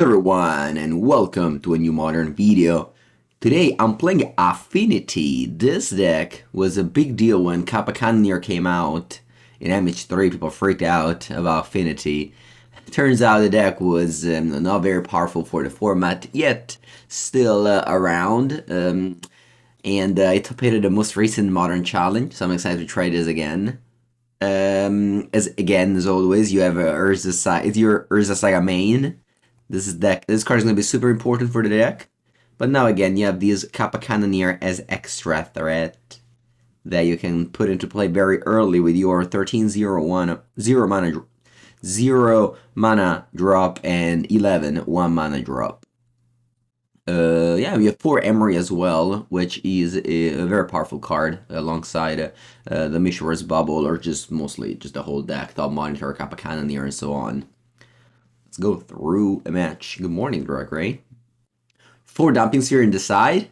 Everyone, and welcome to a new modern video. Today I'm playing Affinity. This deck was a big deal when Kappa Cannoneer came out. In MH3 people freaked out about Affinity. Turns out the deck was not very powerful for the format, yet still around. And it competed the most recent modern challenge, so I'm excited to try this again. As always, you have Urza Saga. It's your Urza Saga main. This card is going to be super important for the deck. But now again, you have these Kappa Cannoneer as extra threat that you can put into play very early with your 13-0 0 mana drop and 11 1 mana drop. Yeah, we have 4 Emery as well, which is a very powerful card alongside the Mishra's Bubble, or just mostly just the whole deck, Thought Monitor, Kappa Cannoneer, and so on. Let's go through a match. Good morning, Drag. 4 dumpings here in the side.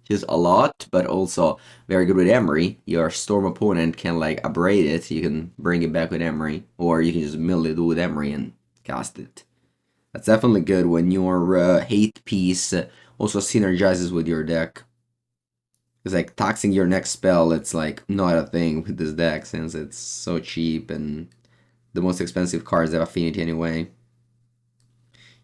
Just a lot, but also very good with Emery. Your Storm opponent can like abrade it. You can bring it back with Emery, or you can just mill it with Emery and cast it. That's definitely good when your hate piece also synergizes with your deck. It's like taxing your next spell, it's like not a thing with this deck since it's so cheap and the most expensive cards have Affinity anyway.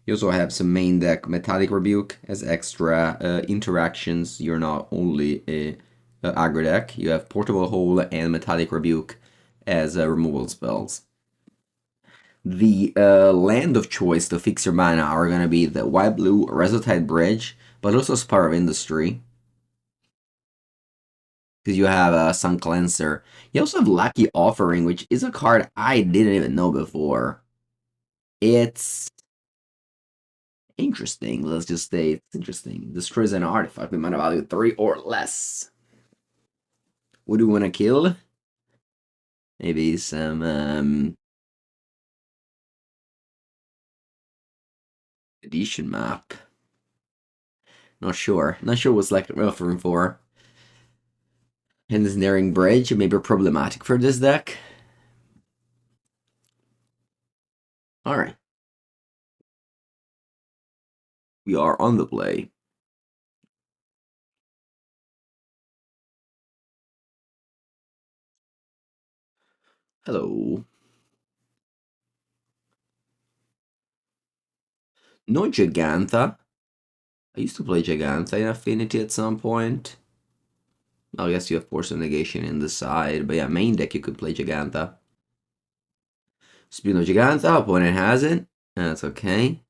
You also have some main deck Metallic Rebuke as extra interactions. You're not only a aggro deck, you have Portable Hole and Metallic Rebuke as removal spells. The land of choice to fix your mana are going to be the White-Blue Resoltide Bridge, but also Spire of Industry. Because you have a Sun Cleanser. You also have Lucky Offering, which is a card I didn't even know before. It's interesting. Let's just say it's interesting. Destroys an artifact with mana value 3 or less. What do we want to kill? Maybe some edition map. Not sure. Not sure what's like offering for. And this Nearing Bridge may be problematic for this deck. Alright. We are on the play. Hello. No Gigantha. I used to play Gigantha in Affinity at some point. I guess you have Force of Negation in the side, but yeah, main deck you could play Gigantha. Spino Gigantha, opponent has it. That's okay.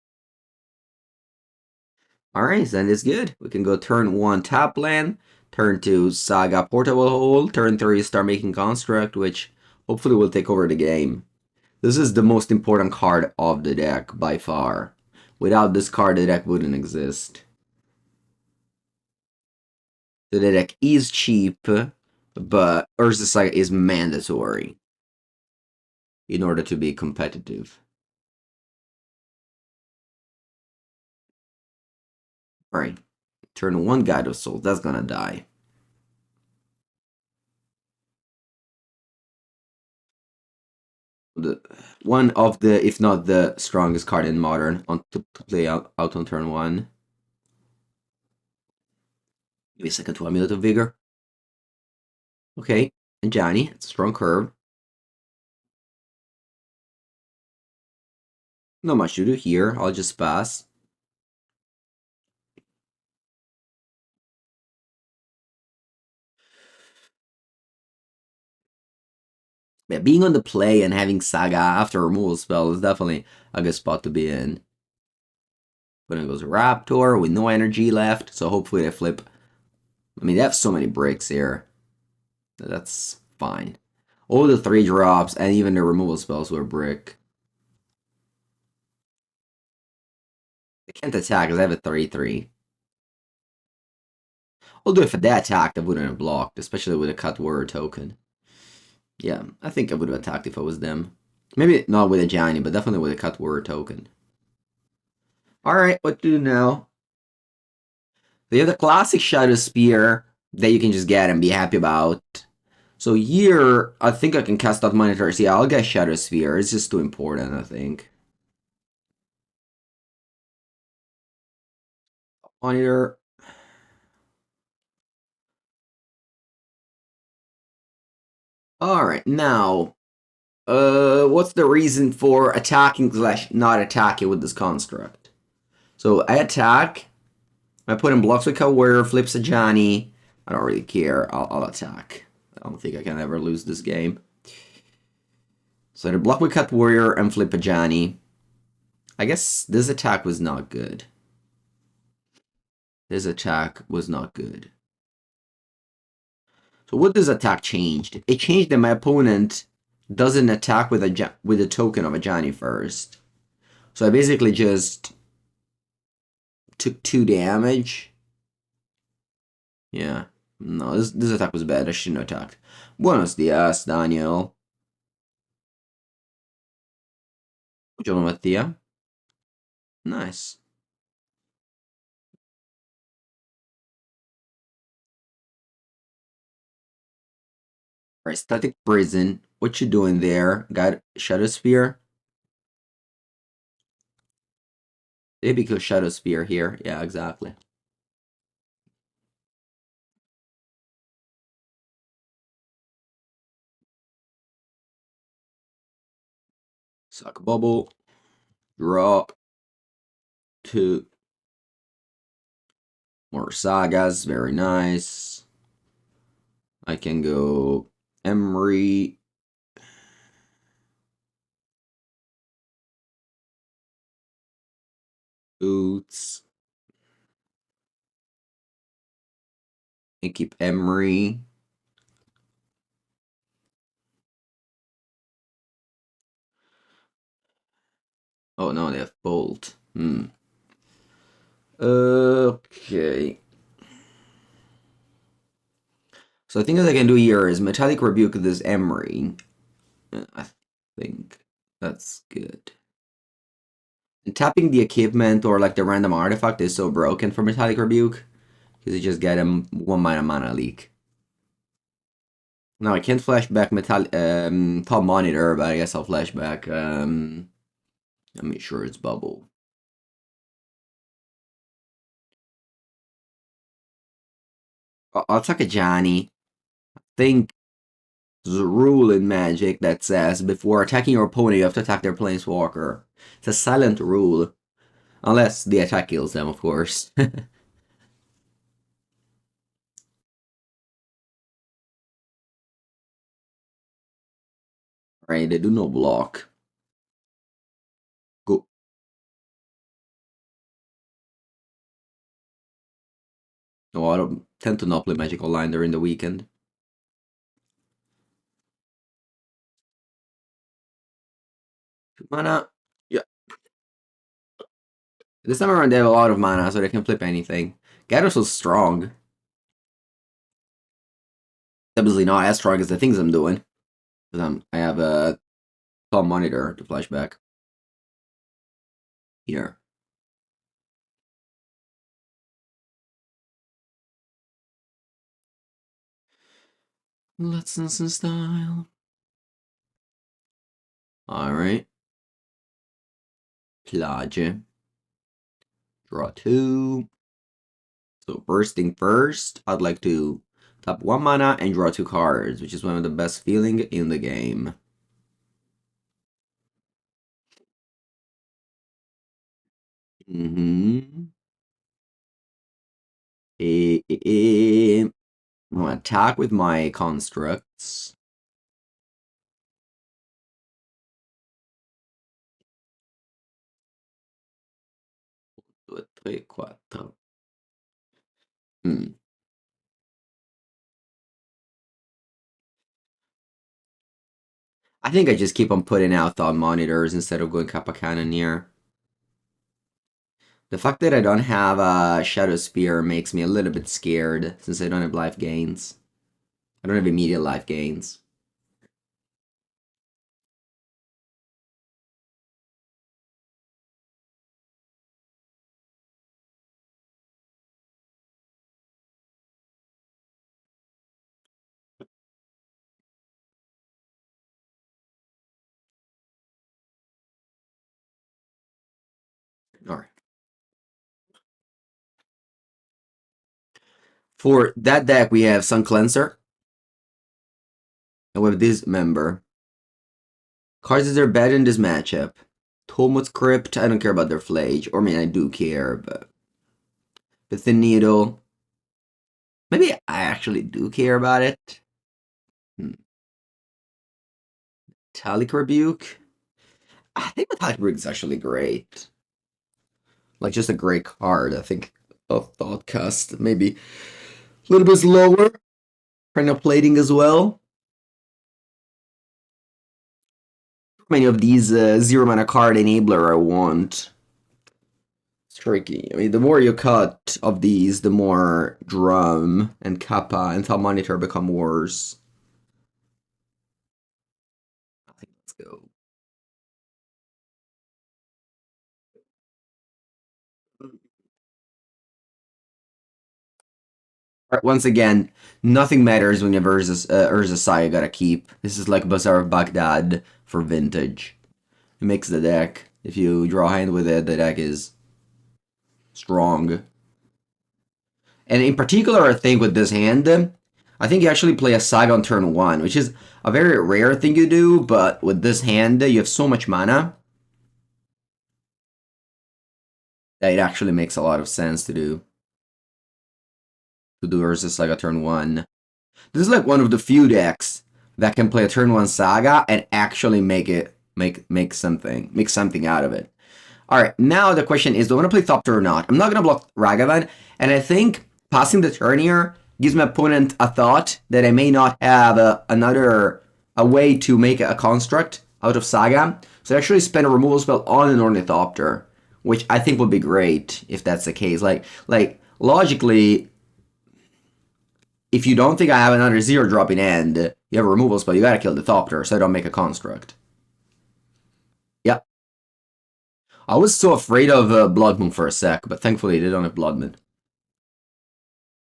Alright, then it's good. We can go turn 1 tap land, turn 2 Saga Portable Hole, turn 3 Star Making Construct, which hopefully will take over the game. This is the most important card of the deck by far. Without this card, the deck wouldn't exist. So the deck is cheap, but Urza Saga is mandatory in order to be competitive. Alright, turn 1 Guide of Souls, that's gonna die. One of the, if not the strongest card in Modern to play out on turn 1. Give me a second to Amulet of Vigor. Okay, and Johnny, it's a strong curve. Not much to do here, I'll just pass. Yeah, being on the play and having Saga after a removal spell is definitely a good spot to be in. But it goes Raptor with no energy left, so hopefully they flip. I mean, they have so many bricks here. That's fine. All the 3 drops and even the removal spells were brick. They can't attack because I have a 3-3. Although if they attacked, I wouldn't have blocked, especially with a cut warrior token. Yeah, I think I would have attacked if I was them. Maybe not with a Johnny, but definitely with a cut warrior token. Alright, what to do now? They have the classic Shadow Spear that you can just get and be happy about. So here, I think I can cast out monitors. Yeah, I'll get Shadow Sphere. It's just too important, I think. Monitor. Alright, now, what's the reason for attacking slash not attacking with this construct? So I attack, I put in blocks with Warrior, flips a Johnny. I don't really care, I'll attack. I don't think I can ever lose this game. So I block with Cut Warrior and flip a Johnny. I guess this attack was not good. This attack was not good. So what this attack changed? It changed that my opponent doesn't attack with a token of a Johnny first. So I basically just took 2 damage. Yeah. No, this attack was bad. I shouldn't have attacked. Buenos dias, Daniel. Buongiorno, Mattia. Nice. Alright, Static Prison. What you doing there? Got Shadow Spear? Maybe because Shadow Spear here. Yeah, exactly. Suck Bubble. Drop. 2. More Sagas. Very nice. I can go Emery. Boots. And keep Emery. Oh no, they have Bolt. Okay. So I think what I can do here is Metallic Rebuke this Emery. I think that's good. And tapping the equipment or like the random artifact is so broken for Metallic Rebuke. Because you just get him 1 mana leak. No, I can't flashback top monitor, but I guess I'll flashback let me sure it's bubble. I'll take a Johnny. I think there's a rule in Magic that says before attacking your opponent, you have to attack their Planeswalker. It's a silent rule. Unless the attack kills them, of course. Right, they do no block. Go. No, I don't tend to not play Magic Online during the weekend. Mana. Yeah. This time around they have a lot of mana, so they can flip anything. Gyarados was strong. Obviously not as strong as the things I'm doing. Because I have a tall monitor to flashback. Here. Let's listen style. Alright. Plage. Draw 2. So bursting first, I'd like to tap 1 mana and draw 2 cards, which is one of the best feeling in the game. I'm gonna attack with my constructs. 2, 3, 4. I think I just keep on putting out thought monitors instead of going Kappa Cannoneer. The fact that I don't have a Shadow Spear makes me a little bit scared since I don't have life gains. I don't have immediate life gains. Alright. For that deck, we have Sun Cleanser, and with this member. Cards that are better in this matchup. Talmud's Crypt, I don't care about their Flage. Or I mean, I do care, but... The Thin Needle. Maybe I actually do care about it. Metallic Rebuke. I think Metallic Rebuke is actually great. Like, just a great card. I think of Thought Cost. Maybe a little bit lower. Plating as well. Many of these zero mana card enabler I want. It's tricky. I mean, the more you cut of these, the more Drum and Kappa and Thought Monitor become worse. I think let's go. Alright, once again, nothing matters when you have Urza Saga gotta keep. This is like Bazaar of Baghdad for vintage. It makes the deck. If you draw a hand with it, the deck is strong. And in particular, I think with this hand, I think you actually play a Saga on turn 1, which is a very rare thing you do, but with this hand, you have so much mana that it actually makes a lot of sense to do. To do Urza Saga turn 1. This is like one of the few decks that can play a turn 1 Saga and actually make something out of it. Alright, now the question is, do I want to play Thopter or not? I'm not going to block Ragavan, and I think passing the turn here gives my opponent a thought that I may not have a way to make a construct out of Saga. So I actually spend a removal spell on an Ornithopter, which I think would be great if that's the case. Like logically, if you don't think I have another 0-drop in hand, you have a removal spell, you gotta kill the Thopter, so I don't make a construct. Yep. I was so afraid of Blood Moon for a sec, but thankfully they don't have Blood Moon.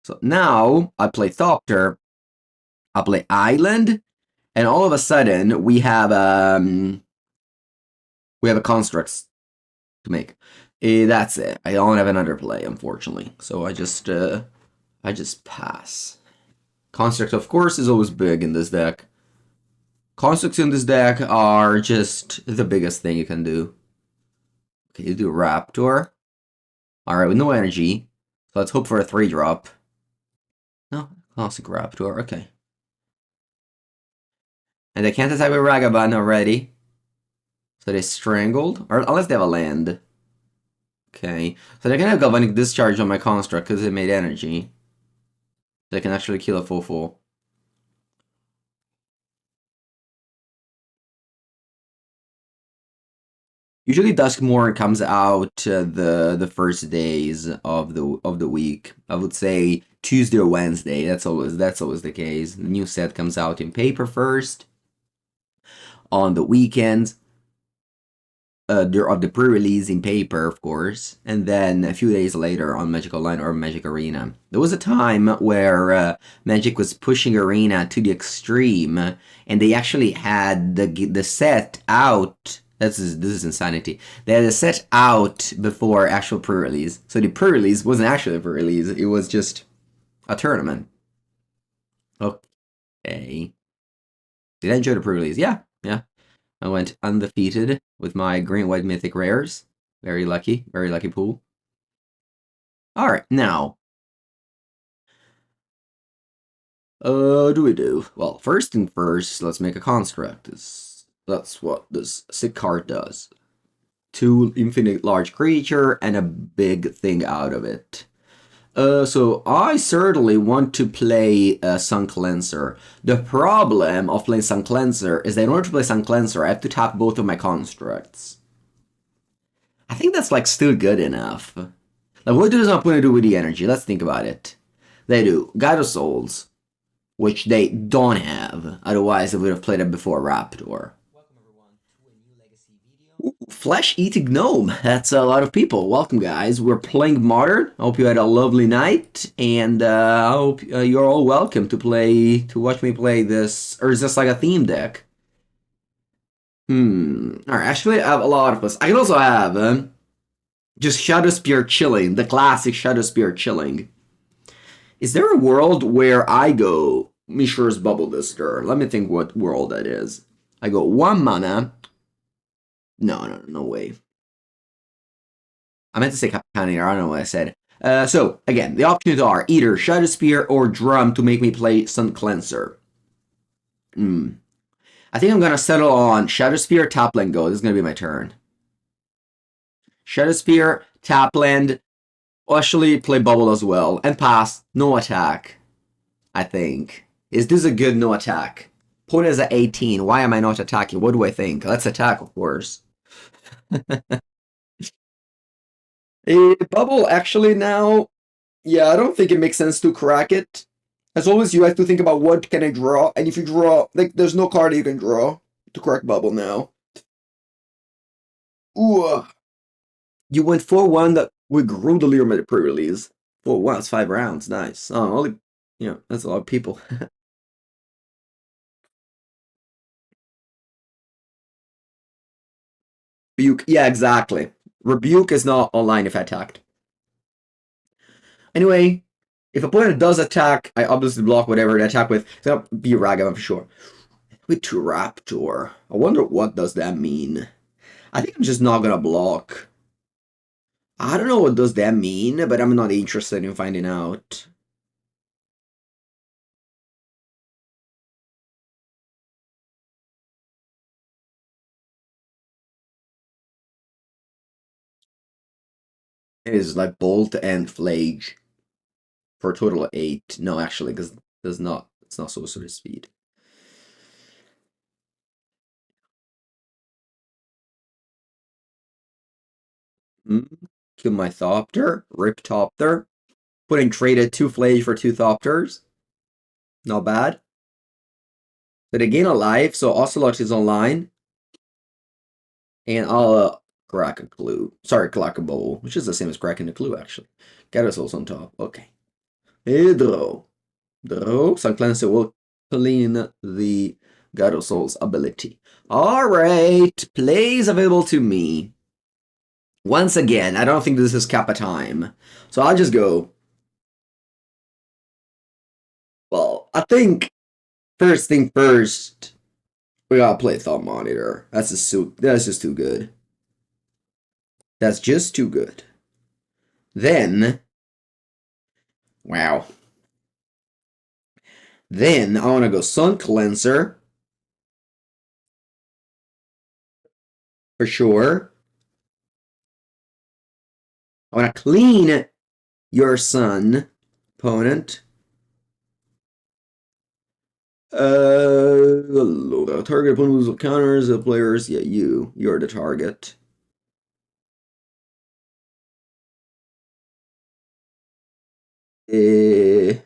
So now, I play Thopter, I play Island, and all of a sudden, we have a construct to make. That's it. I don't have another play, unfortunately. So I just pass. Construct, of course, is always big in this deck. Constructs in this deck are just the biggest thing you can do. Okay, you do Raptor. Alright, with no energy. So let's hope for a 3-drop. No, classic Raptor, okay. And they can't attack with Ragavan already. So they strangled, or unless they have a land. Okay, so they're gonna have Galvanic Discharge on my construct because it made energy. They can actually kill a 4/4. Usually Duskmourn comes out the first days of the week. I would say Tuesday or Wednesday. That's always the case. The new set comes out in paper first. On the weekends. Of the pre-release in paper, of course, and then a few days later on Magic Online or Magic Arena. There was a time where Magic was pushing Arena to the extreme, and they actually had the set out. This is insanity. They had a set out before actual pre-release, so the pre-release wasn't actually a pre-release. It was just a tournament. Okay. Did I enjoy the pre-release? Yeah. I went undefeated with my green-white mythic rares. Very lucky pool. Alright, now. Do we do? Well, first thing first, let's make a construct. That's what this sick card does. 2 infinite large creature and a big thing out of it. So I certainly want to play Sun Cleanser. The problem of playing Sun Cleanser is that in order to play Sun Cleanser, I have to tap both of my constructs. I think that's like still good enough. Like, what does my opponent do with the energy? Let's think about it. They do Guide of Souls, which they don't have. Otherwise, they would have played it before Raptor. Flesh-eating gnome. That's a lot of people. Welcome, guys. We're playing Modern. I hope you had a lovely night, and I hope you're all welcome to watch me play this, or is this like a theme deck? Alright, actually I have a lot of us. I can also have just Shadow Spear Chilling, the classic Shadow Spear Chilling. Is there a world where I go Mishra's Bubble Lister? Let me think what world that is. I go 1 mana. No way. I meant to say Capitaneer, I don't know what I said. So, again, the options are either Shadow Spear or Drum to make me play Sun Cleanser. I think I'm going to settle on Shadow Spear, Tapland, go. This is going to be my turn. Shadow Spear, Tapland, actually play Bubble as well, and pass. No attack, I think. Is this a good no attack? Point is at 18. Why am I not attacking? What do I think? Let's attack, of course. Bubble, actually, now, yeah, I don't think it makes sense to crack it. As always, you have to think about what can I draw, and if you draw, like, there's no card you can draw to crack Bubble now. Ooh. You went 4-1 that we grew the Lear pre-release. 4-1, it's 5 rounds. Nice. Oh, only, that's a lot of people. Rebuke, yeah, exactly. Rebuke is not online if attacked. Anyway, if opponent does attack, I obviously block whatever they attack with. It's gonna be Ragavan for sure. With two Raptor. I wonder what does that mean. I think I'm just not gonna block. I don't know what does that mean, but I'm not interested in finding out. It is like Bolt and Flage for a total of 8. No, actually, because it's not sorcery speed. Kill my Thopter, Rip Thopter. Putting traded 2 Flage for 2 Thopters. Not bad. So they gain a life, so Ocelot is online. And I'll crack a clue. Sorry, crack a bowl, which is the same as cracking a clue, actually. Gyarados on top. Okay. VEEDEO. Draw. Sun Cleanser will clean the Gyarados ability. Alright. Plays available to me. Once again, I don't think this is Kappa time. So I'll just go. Well, I think first thing first, we gotta play Thought Monitor. That's just too good. That's just too good. Then, wow. Then I want to go Sun Cleanser for sure. I want to clean your Sun opponent. Target opponent loses counters the players. Yeah, you're the target. I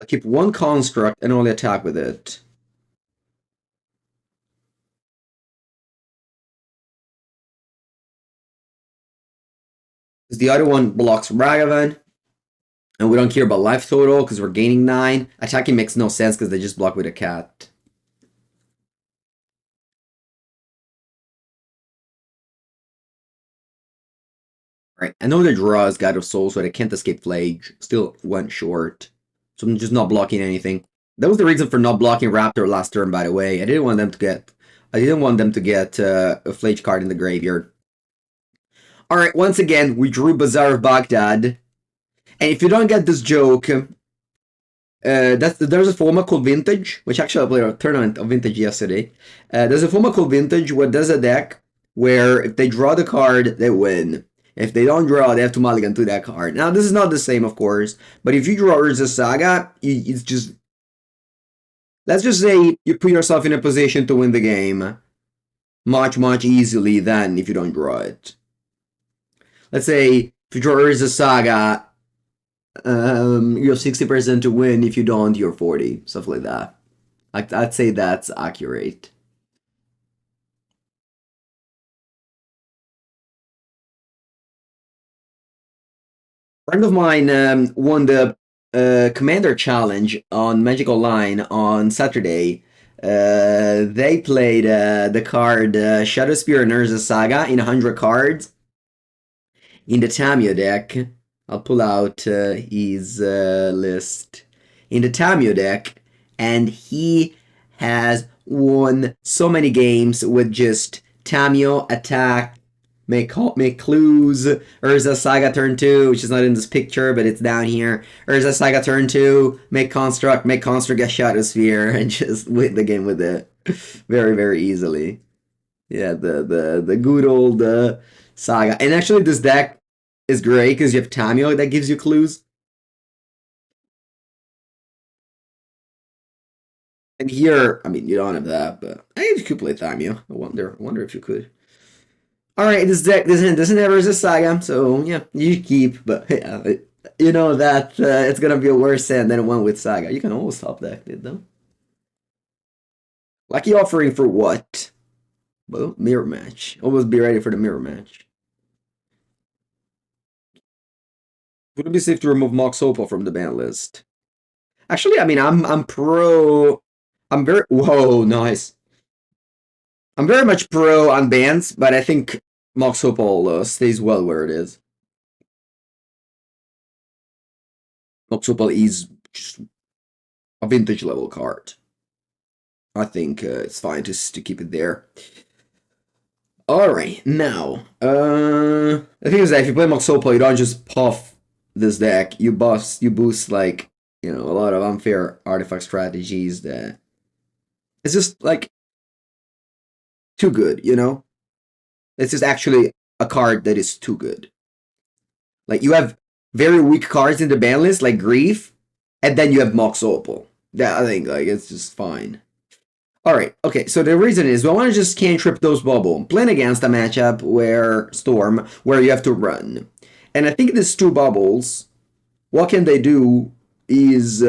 keep one construct and only attack with it. Because the other one blocks Ragavan. And we don't care about life total because we're gaining 9. Attacking makes no sense because they just block with a cat. Right, I know the draw is God of Souls, so I can't escape Flage. Still one short. So I'm just not blocking anything. That was the reason for not blocking Raptor last turn, by the way. I didn't want them to get a Flage card in the graveyard. Alright, once again, we drew Bazaar of Baghdad. And if you don't get this joke, there's a format called Vintage, which actually I played a tournament of Vintage yesterday. There's a format called Vintage where there's a deck where if they draw the card, they win. If they don't draw, they have to mulligan to that card. Now, this is not the same, of course, but if you draw Urza Saga, it's just... Let's just say you put yourself in a position to win the game much, much easily than if you don't draw it. Let's say if you draw Urza Saga, you have 60% to win. If you don't, you're 40. Stuff like that. I'd say that's accurate. A friend of mine won the Commander Challenge on Magic Online on Saturday. They played the card Shadow Spear and Urza Saga in 100 cards in the Tamio deck. I'll pull out his list. In the Tamio deck, and he has won so many games with just Tamio attack, make clues. Urza Saga turn 2, which is not in this picture, but it's down here. Urza Saga turn 2, make construct, get Shadow Sphere, and just win the game with it. Very, very easily. Yeah, the good old Saga. And actually, this deck is great because you have Tamio that gives you clues. And here, I mean, you don't have that, but I guess you could play Tamio. I wonder if you could. All right, this deck doesn't have Urza Saga, so yeah, you keep. But yeah, you know that it's gonna be a worse hand than one with Saga. You can always top deck it though. Lucky offering for what? Well, mirror match. Always be ready for the mirror match. Would it be safe to remove Mox Opal from the ban list? Actually, I mean, I'm pro. I'm very whoa nice. I'm very much pro on bans, but I think Mox Opal stays well where it is. Mox Opal is just a vintage level card. I think it's fine to keep it there. All right, now the thing is that if you play Mox Opal, you don't just puff this deck. You boost like a lot of unfair artifact strategies that it's just like too good. It's just actually a card that is too good. Like you have very weak cards in the ban list, like Grief, and then you have Mox Opal. That I think like it's just fine. All right, okay. So the reason is we want to just cantrip those bubble, playing against a matchup where Storm, where you have to run, and I think these two bubbles, what can they do is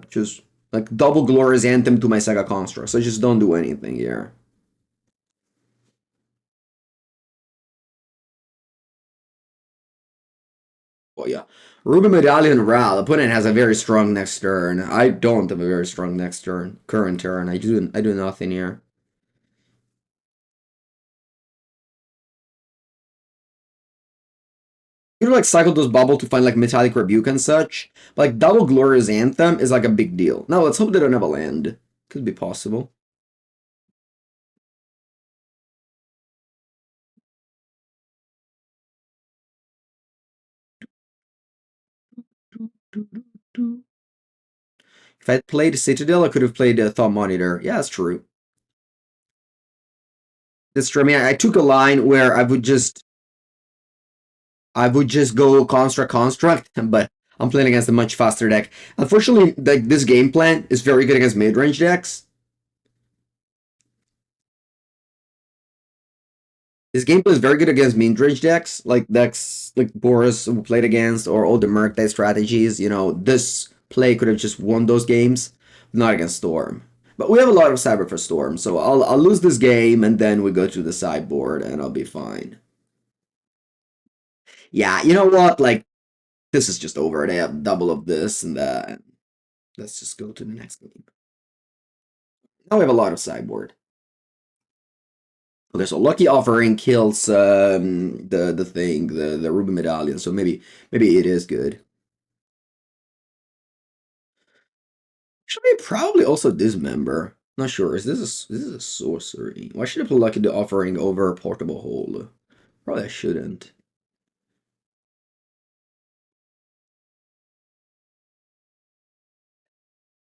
just like double Glorious Anthem to my Saga Construct. So just don't do anything here. Well, yeah. Ruby Medallion Ral, opponent has a very strong next turn. I don't have a very strong next turn. Current turn. I do nothing here. You like cycle those bubble to find like Metallic Rebuke and such. But like double Glorious Anthem is like a big deal. Now let's hope they don't have a land. Could be possible. If I had played Citadel, I could have played Thought Monitor. Yeah, that's true. That's true. I mean, I took a line where I would just go construct, but I'm playing against a much faster deck. Unfortunately, like this game plan is very good against mid-range decks. This gameplay is very good against mid-range decks, like decks like Boros we played against, or all the Merc deck strategies. This play could have just won those games, not against Storm. But we have a lot of cyber for Storm, so I'll lose this game, and then we go to the sideboard, and I'll be fine. Yeah, you know what? Like, this is just over. They have double of this and that. Let's just go to the next game. Now we have a lot of sideboard. Okay, so Lucky Offering kills the thing, the Ruby Medallion, so maybe it is good. Actually, probably also Dismember. Not sure. Is this a sorcery? Why should I put Lucky the Offering over Portable Hole? Probably I shouldn't.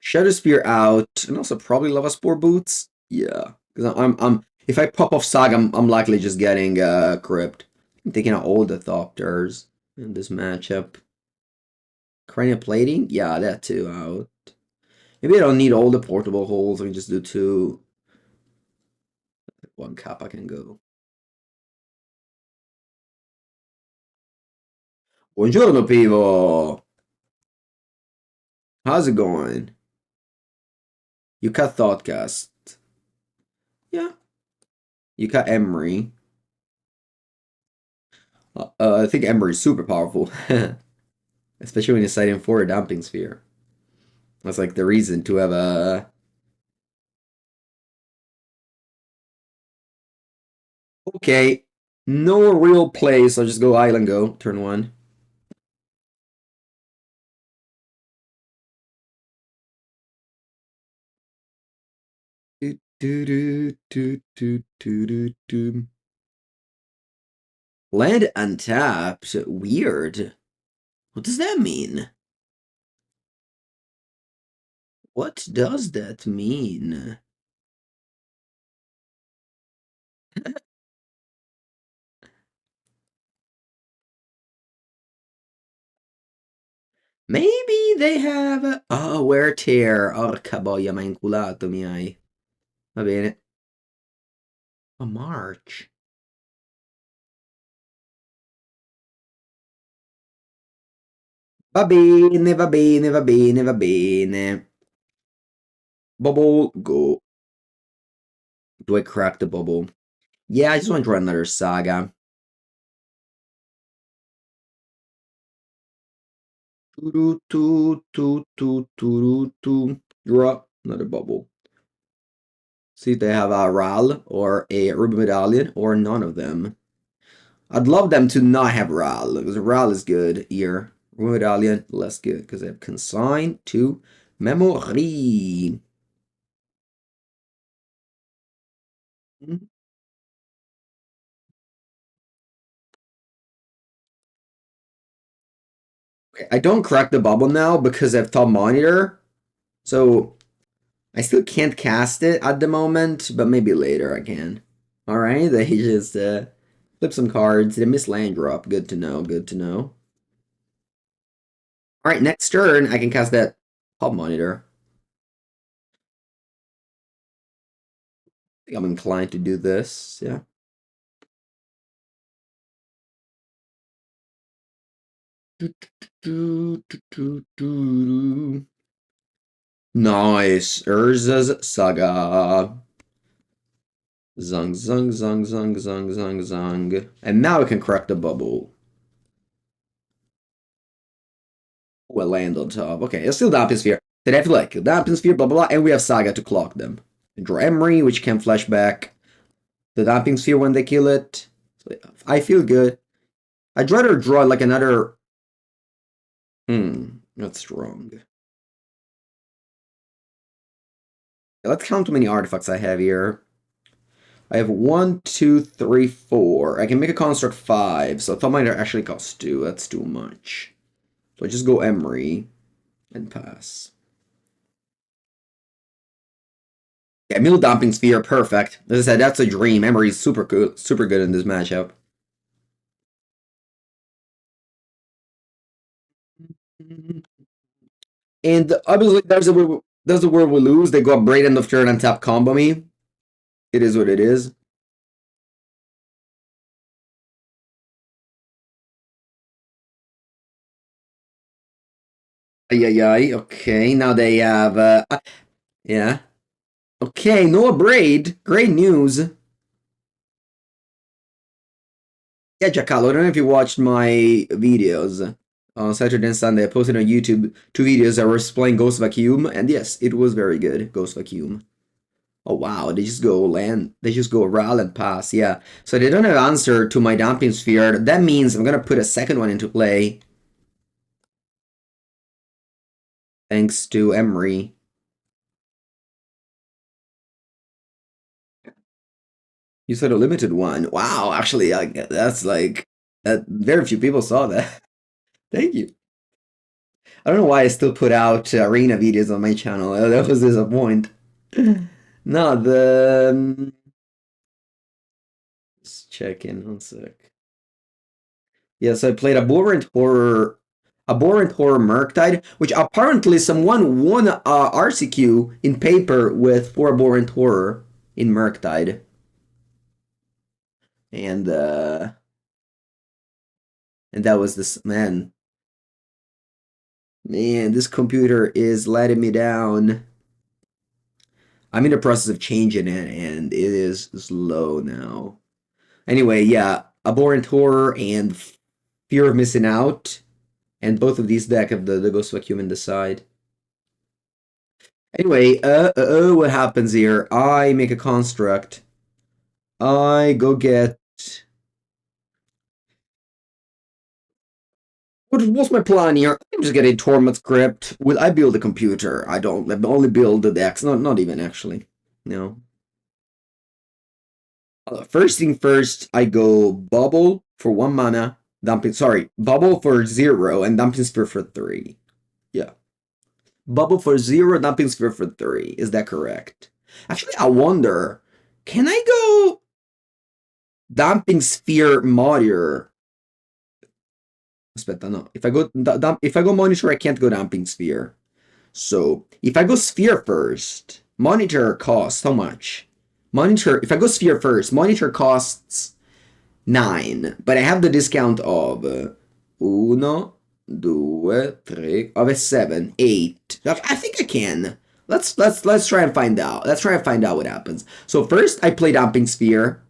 Shadow Spear out, and also probably Lava Spore Boots. Yeah, because I'm if I pop off Saga, I'm likely just getting Crypt. I'm taking out all the Thopters in this matchup. Cranial Plating? Yeah, that too out. Maybe I don't need all the portable holes. I can just do two. One cap I can go. Buongiorno, Pivo. How's it going? You cut Thoughtcast. Yeah. You cut Emery. I think Emery's super powerful. Especially when you're citing for a Damping Sphere. That's like the reason to have a Okay. No real play, so I'll just go island go, turn one. Do, do, do, do, do, do, do, do. Land untapped. Weird. What does that mean? What does that mean? Maybe they have... Oh, wear tear. Orca boia, ma inculato mi hai. Va bene. A March. Va bene, va bene, va bene, va bene. Bubble, go. Do I crack the bubble? Yeah, I just want to draw another saga. Draw another bubble. See if they have a Ral or a Ruby Medallion or none of them. I'd love them to not have Ral because Ral is good here. Ruby Medallion, less good because they have Consign to Memory. Okay, I don't crack the bubble now because I have top monitor. So I still can't cast it at the moment, but maybe later I can. Alright, they just flip some cards. They miss land drop. Good to know, good to know. Alright, next turn I can cast that pub monitor. I think I'm inclined to do this, yeah. Nice. Urza's Saga. Zung, zung, zung, zung, zung, zung, zung. And now we can crack the bubble. Well, land on top. Okay, it's still Damping Sphere. They have to like Damping Sphere, blah blah blah, and we have Saga to clock them. And draw Emery, which can flash back the Damping Sphere when they kill it. So, yeah, I feel good. I'd rather draw like another. That's wrong. Let's count how many artifacts I have here. I have 1, 2, 3, 4. I can make a construct 5, so Thought Miner actually costs 2. That's too much. So I just go Emery and pass. Yeah, Middle Dumping Sphere, perfect. As I said, that's a dream. Emery's super good in this matchup. And obviously, there's a where we lose. They go Braid end of turn and tap combo me. It is what it is. Ay. Okay, now they have. Yeah. Okay, no Braid. Great news. Yeah, Jackalo, I don't know if you watched my videos. On Saturday and Sunday, I posted on YouTube 2 videos that were playing Ghost Vacuum, and yes, it was very good, Ghost Vacuum. Oh wow, they just go land, they just go Ral and pass, yeah. So they don't have answer to my Damping Sphere. That means I'm gonna put a second one into play. Thanks to Emery. You said a limited one. Wow, actually, that's like, that, very few people saw that. Thank you. I don't know why I still put out arena videos on my channel. That was disappointing. No, just check in one sec. Yes, I played Abhorrent Horror Murktide, which apparently someone won RCQ in paper with for Abhorrent Horror in Murktide. And that was this man. Man, this computer is letting me down. I'm in the process of changing it, and it is slow now. Anyway, yeah, Abhorrent Horror and Fear of Missing Out, and both of these deck have the Ghost Vacuum in the side. Anyway, what happens here? I make a construct. I go get. What's my plan here? I'm just getting Torment script. Will I build a computer? I don't. I only build the decks. Not even actually. No. First thing first, I go Bubble for 1 mana. Dumping. Sorry, Bubble for 0 and Dumping Sphere for 3. Yeah. Bubble for 0, Dumping Sphere for 3. Is that correct? Actually, I wonder. Can I go Dumping Sphere Monitor? Aspetta, no. If I go Monitor, I can't go Dumping Sphere. So if I go Sphere first, Monitor costs how much? Monitor. If I go Sphere first, Monitor costs 9, but I have the discount of uno, due, tre, of 7, 8. I think I can. Let's try and find out. Let's try and find out what happens. So first I play Dumping Sphere.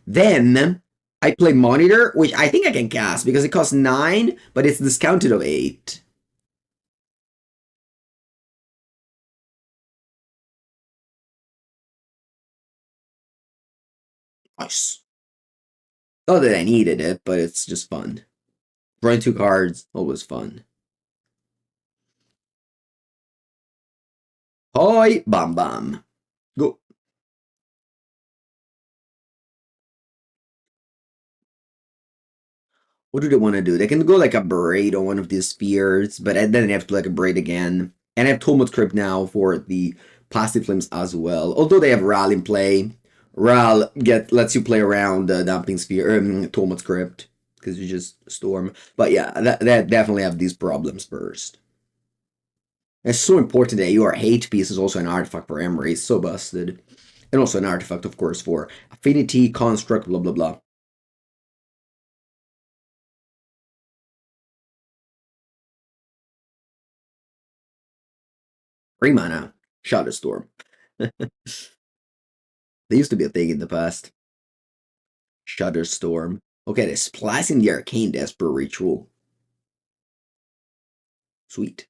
Then I play Monitor, which I think I can cast because it costs 9, but it's discounted of 8. Nice. Not that I needed it, but it's just fun. Drawing 2 cards, always fun. Hoi, bam bam. Go. What do they want to do? They can go like a braid on one of these spheres, but then they have to like a braid again. And I have Tomod Crypt now for the passive flames as well. Although they have Ral in play, Ral lets you play around the dumping sphere, Tomod Crypt, because you just storm. But yeah, that definitely have these problems first. It's so important that your hate piece is also an artifact for Emery. It's so busted. And also an artifact, of course, for Affinity, Construct, blah blah blah. 3 mana. Shadow Storm. They used to be a thing in the past. Shudderstorm. Okay, they're splicing the Arcane Desper Ritual. Sweet.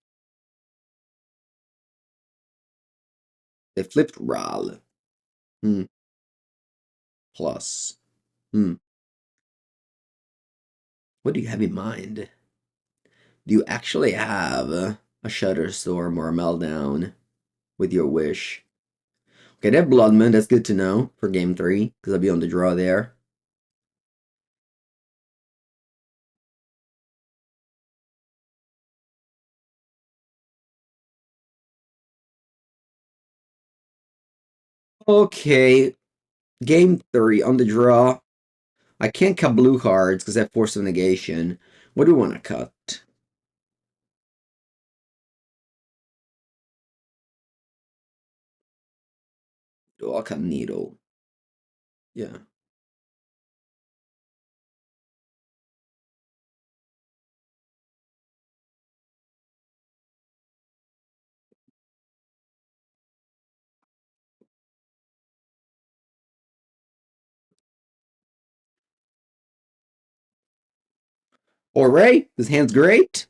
They flipped Ral. Hmm. Plus. Hmm. What do you have in mind? Do you actually have a Shudderstorm or a Meltdown with your wish? Okay, that Bloodman, that's good to know for game 3, because I'll be on the draw there. Okay, game 3 on the draw. I can't cut blue cards because I have Force of Negation. What do we want to cut? Oh, I'll cut Needle. Yeah. Alright, this hand's great.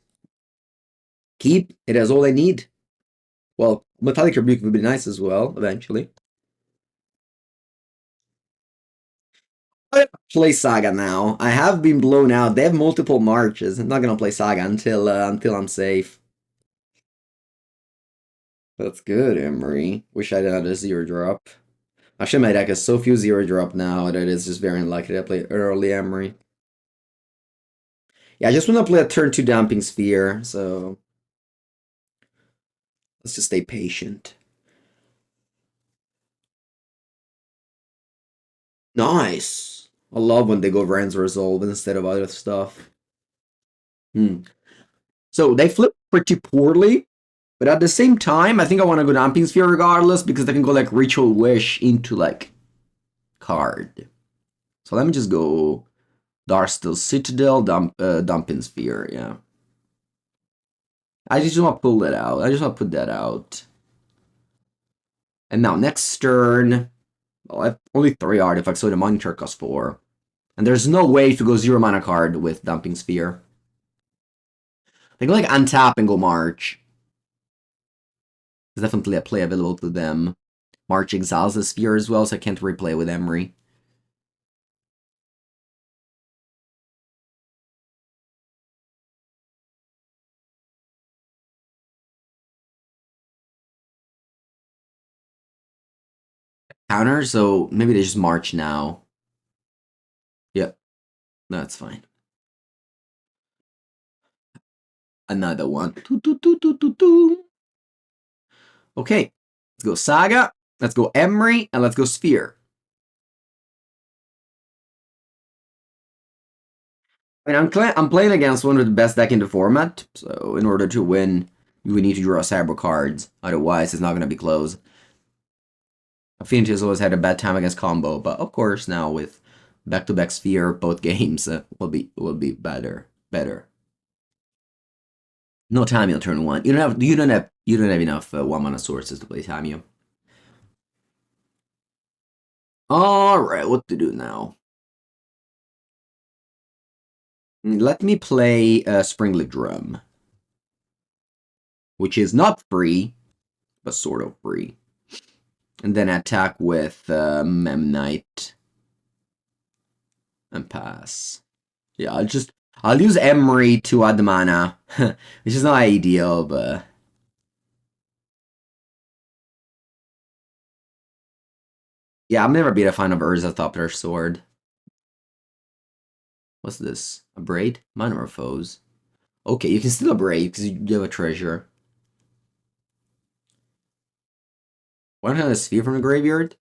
Keep. It has all I need. Well, Metallic Rebuke would be nice as well, eventually. Play Saga now. I have been blown out. They have multiple marches. I'm not gonna play Saga until I'm safe. That's good, Emery. Wish I had a 0-drop. Actually, my deck has so few 0-drop now that it's just very unlikely to play early Emery. Yeah, I just want to play a turn 2 Damping Sphere, so let's just stay patient. Nice. I love when they go Rand's Resolve instead of other stuff. Hmm. So they flip pretty poorly, but at the same time, I think I want to go Damping Sphere regardless because they can go like Ritual Wish into like card. So let me just go Darksteel Citadel, Dumping Sphere, yeah. I just want to pull that out. I just want to put that out. And now next turn, well, I have only 3 artifacts, so the monitor costs 4. And there's no way to go 0 mana card with Dumping Sphere. I can like untap and go March. There's definitely a play available to them. March exiles the sphere as well, so I can't replay with Emery. Counter, so maybe they just march now. Yep, that's fine. Another one. Okay, let's go Saga, let's go Emery, and let's go Sphere. I mean, I'm playing against one of the best deck in the format, so in order to win, you would need to draw Cyber cards. Otherwise, it's not going to be close. Affinity has always had a bad time against combo, but of course now with back-to-back Sphere, both games will be better. No Tamiyo turn one. You don't have enough 1 mana sources to play Tamiyo. All right, what to do now? Let me play Springly Drum, which is not free, but sort of free. And then attack with Memnite and pass. Yeah, I'll use Emery to add mana, which is not ideal, but yeah, I've never been a fan of Urza Toppler Sword. What's this? A braid? Monomorphose. Okay, you can still a braid because you have a treasure. Why not a sphere from the graveyard?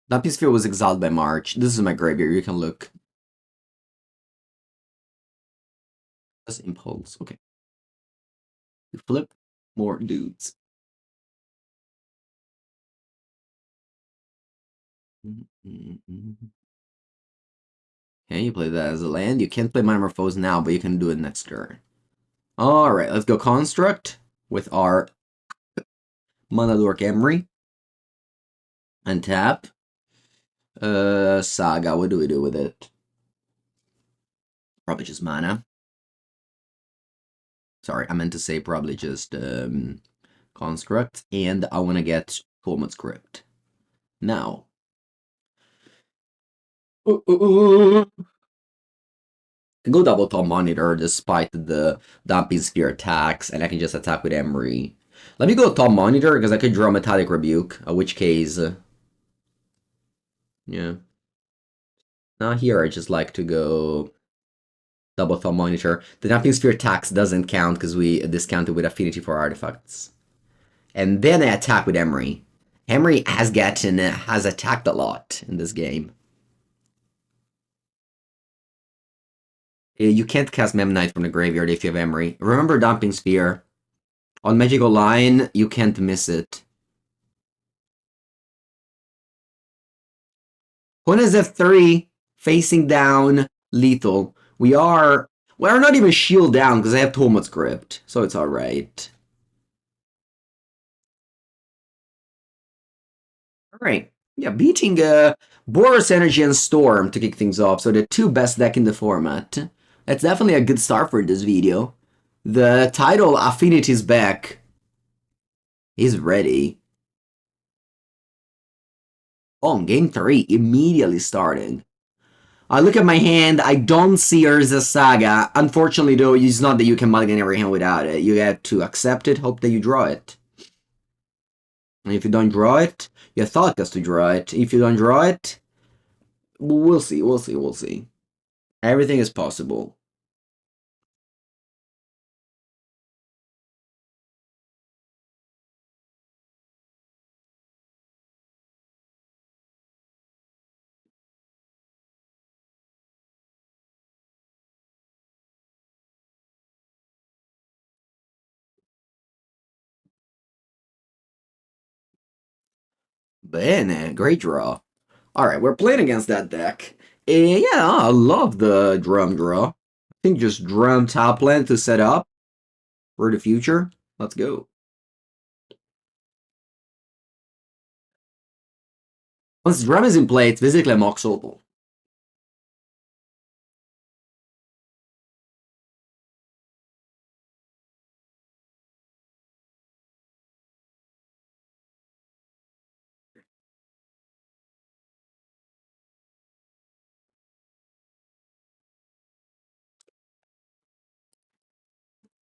That sphere was exiled by March. This is my graveyard. You can look. That's impulse. Okay. You flip more dudes. Okay, you play that as a land. You can't play Monomorphose now, but you can do it next turn. Alright, let's go Construct with our Monadork Emery. And tap. Saga, what do we do with it? Probably just mana. Sorry, I meant to say probably just Construct. And I want to get Tormod's Crypt. Now. Can go double top monitor despite the Damping Sphere attacks, and I can just attack with Emery. Let me go top monitor because I could draw Metallic Rebuke, in which case, yeah. Now here I just like to go double top monitor. The Damping Sphere attacks doesn't count because we discounted with Affinity for artifacts. And then I attack with Emery. Emery has attacked a lot in this game. You can't cast Memnite from the graveyard if you have Emery. Remember Damping Sphere. On Magical Line, you can't miss it. One is F3, facing down, lethal. We're not even shield down because I have Tormod's Crypt, so it's alright. Alright. Yeah, beating Boros Energy and Storm to kick things off, so the two best deck in the format. That's definitely a good start for this video. The title, Affinity's back, is ready. Oh, game 3, immediately starting. I look at my hand, I don't see Urza Saga. Unfortunately, though, it's not that you can mulligan every hand without it. You have to accept it, hope that you draw it. And if you don't draw it, your thought has to draw it. If you don't draw it, we'll see. Everything is possible. Bene, great draw. Alright, we're playing against that deck. And yeah, I love the drum draw. I think just drum top land to set up for the future. Let's go. Once drum is in play, it's basically a Mox Opal.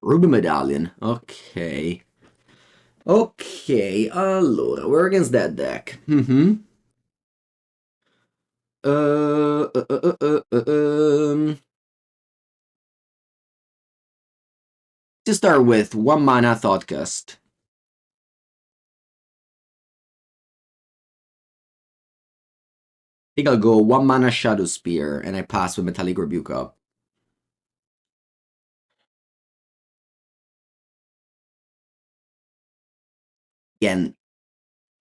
Ruby Medallion. Okay. Okay, allora, we're against that deck. Mm-hmm. Uh, uh, uh, uh, uh, um, to start with, 1 mana Thoughtcast. I think I'll go 1 mana Shadow Spear, and I pass with Metallic Rebuke up. Again,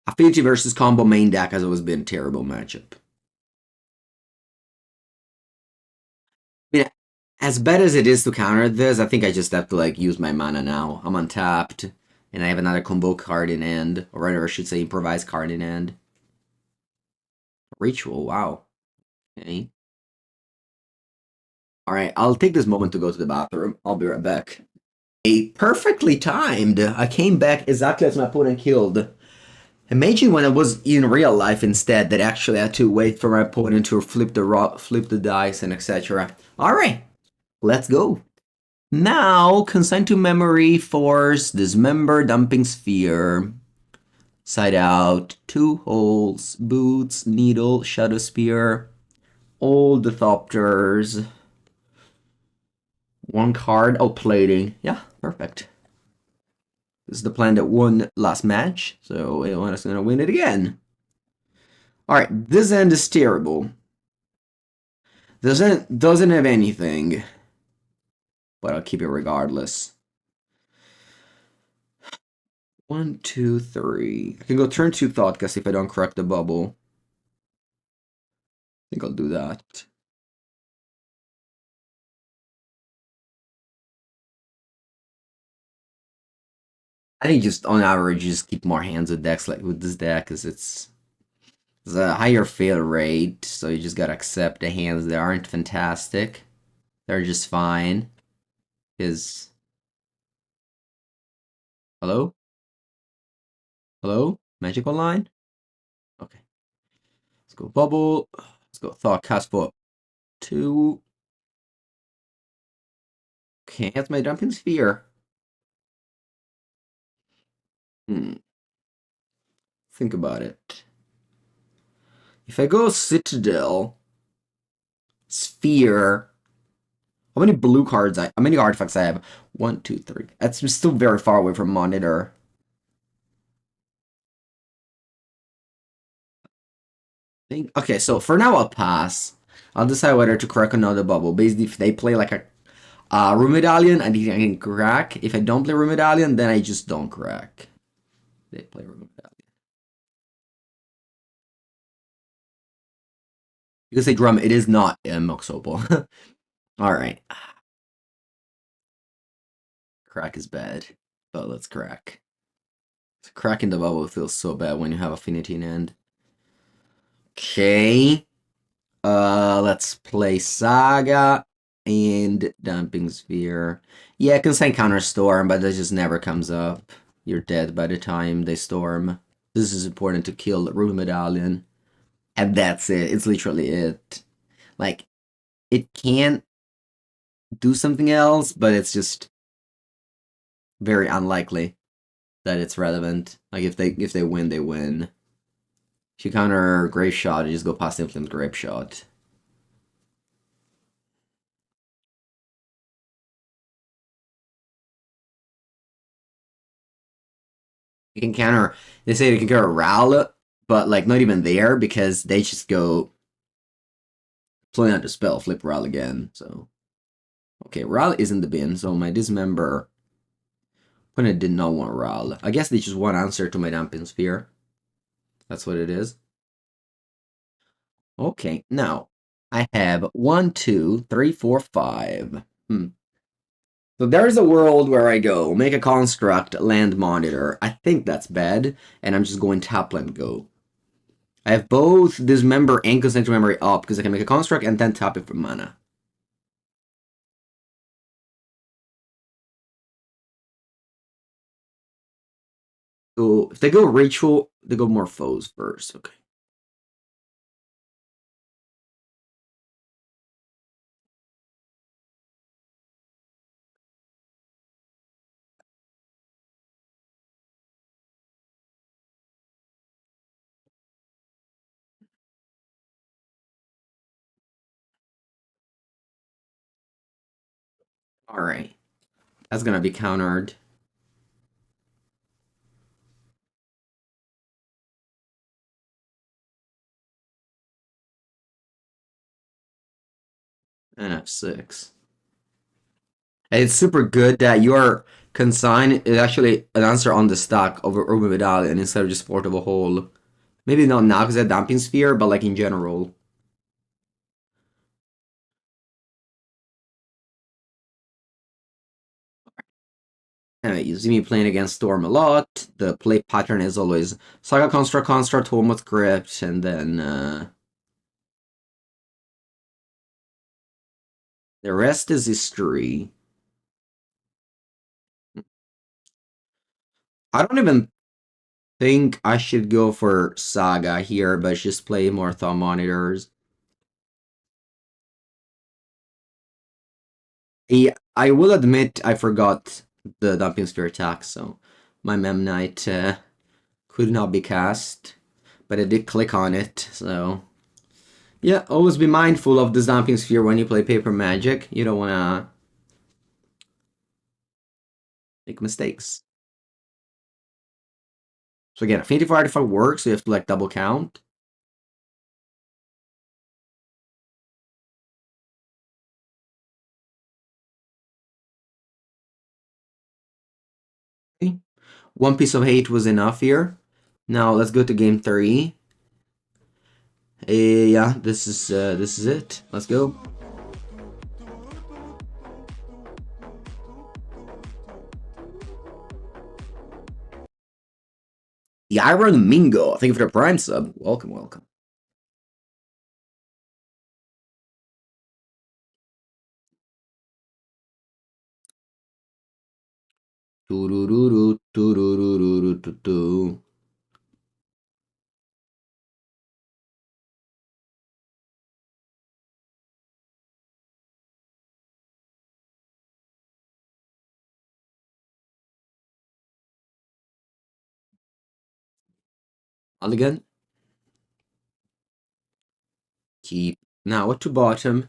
Affinity versus combo main deck has always been a terrible matchup. I mean, as bad as it is to counter this, I think I just have to like use my mana now. I'm untapped, and I have another combo card in hand, or rather, I should say, improvise card in hand. Ritual, wow. Okay. All right, I'll take this moment to go to the bathroom. I'll be right back. A perfectly timed. I came back exactly as my opponent killed. Imagine when I was in real life instead, that actually I had to wait for my opponent to flip the rock, flip the dice, and etc. All right, let's go. Now, consign to memory, force, dismember, dumping sphere. Side out, 2 holes, boots, needle, shadow spear, old Thopters. 1 card, oh, plating. Yeah, perfect. This is the plan that won last match, so Atlanta's gonna win it again. Alright, this end is terrible. Doesn't have anything, but I'll keep it regardless. 1, 2, 3. I can go turn 2 Thoughtcast if I don't correct the bubble. I think I'll do that. I think just on average, just keep more hands with decks like with this deck, because it's a higher fail rate, so you just gotta accept the hands that aren't fantastic. They're just fine. Because hello? Hello? Magical line? Okay. Let's go bubble. Let's go thought cast for 2. Okay, that's my dumping sphere. Hmm. Think about it. If I go Citadel, Sphere, how many blue cards how many artifacts I have? 1, 2, 3. That's still very far away from Monitor. Okay, so for now I'll pass. I'll decide whether to crack another bubble. Basically, if they play like a Room Medallion, I think I can crack. If I don't play Room Medallion, then I just don't crack. They play Room Medallion. Because they drum, it is not a Mox Opal. Alright. Crack is bad. But let's crack. Cracking the bubble feels so bad when you have Affinity in hand. Okay. Let's play Saga and Dumping Sphere. Yeah, I can say Counter Storm, but that just never comes up. You're dead by the time they storm. This is important to kill Ruby Medallion. And that's it. It's literally it. Like, it can do something else, but it's just very unlikely that it's relevant. Like if they win, they win. If you counter Grave Shot, you just go past Inflamed Grape Shot. You can counter. They say you can counter Ral, but like not even there because they just go play out the spell, flip Ral again. So okay, Ral is in the bin. So my dismember opponent did not want Ral. I guess they just want answer to my Damping Sphere. That's what it is. Okay, now I have 1, 2, 3, 4, 5. So there's a world where I go, make a construct, land monitor. I think that's bad, and I'm just going tap land go. I have both dismember and consent memory up because I can make a construct and then tap it for mana. So if they go ritual, they go more foes first. Okay. Alright. That's gonna be countered. And F6. And it's super good that your consign is actually an answer on the stack over Urban Medallion instead of just Port of a Hole. Maybe not now because of Damping Sphere, but like in general. You see me playing against Storm a lot. The play pattern is always Saga Construct, Construct, Home with Crypt, and then the rest is history. I don't even think I should go for Saga here, but just play more Thumb Monitors. Yeah, I will admit I forgot the Dumping Sphere attack, so my Mem Knight could not be cast, but I did click on it, so... Yeah, always be mindful of the Dumping Sphere when you play Paper Magic. You don't want to make mistakes. So again, Affinity for Artifact works, so you have to like double count. Okay. One piece of hate was enough here. Now let's go to game 3. Yeah, this is it. Let's go. The Iron Mingo. Thank you for the Prime sub. Welcome, welcome. Again. Keep. Now, what to bottom?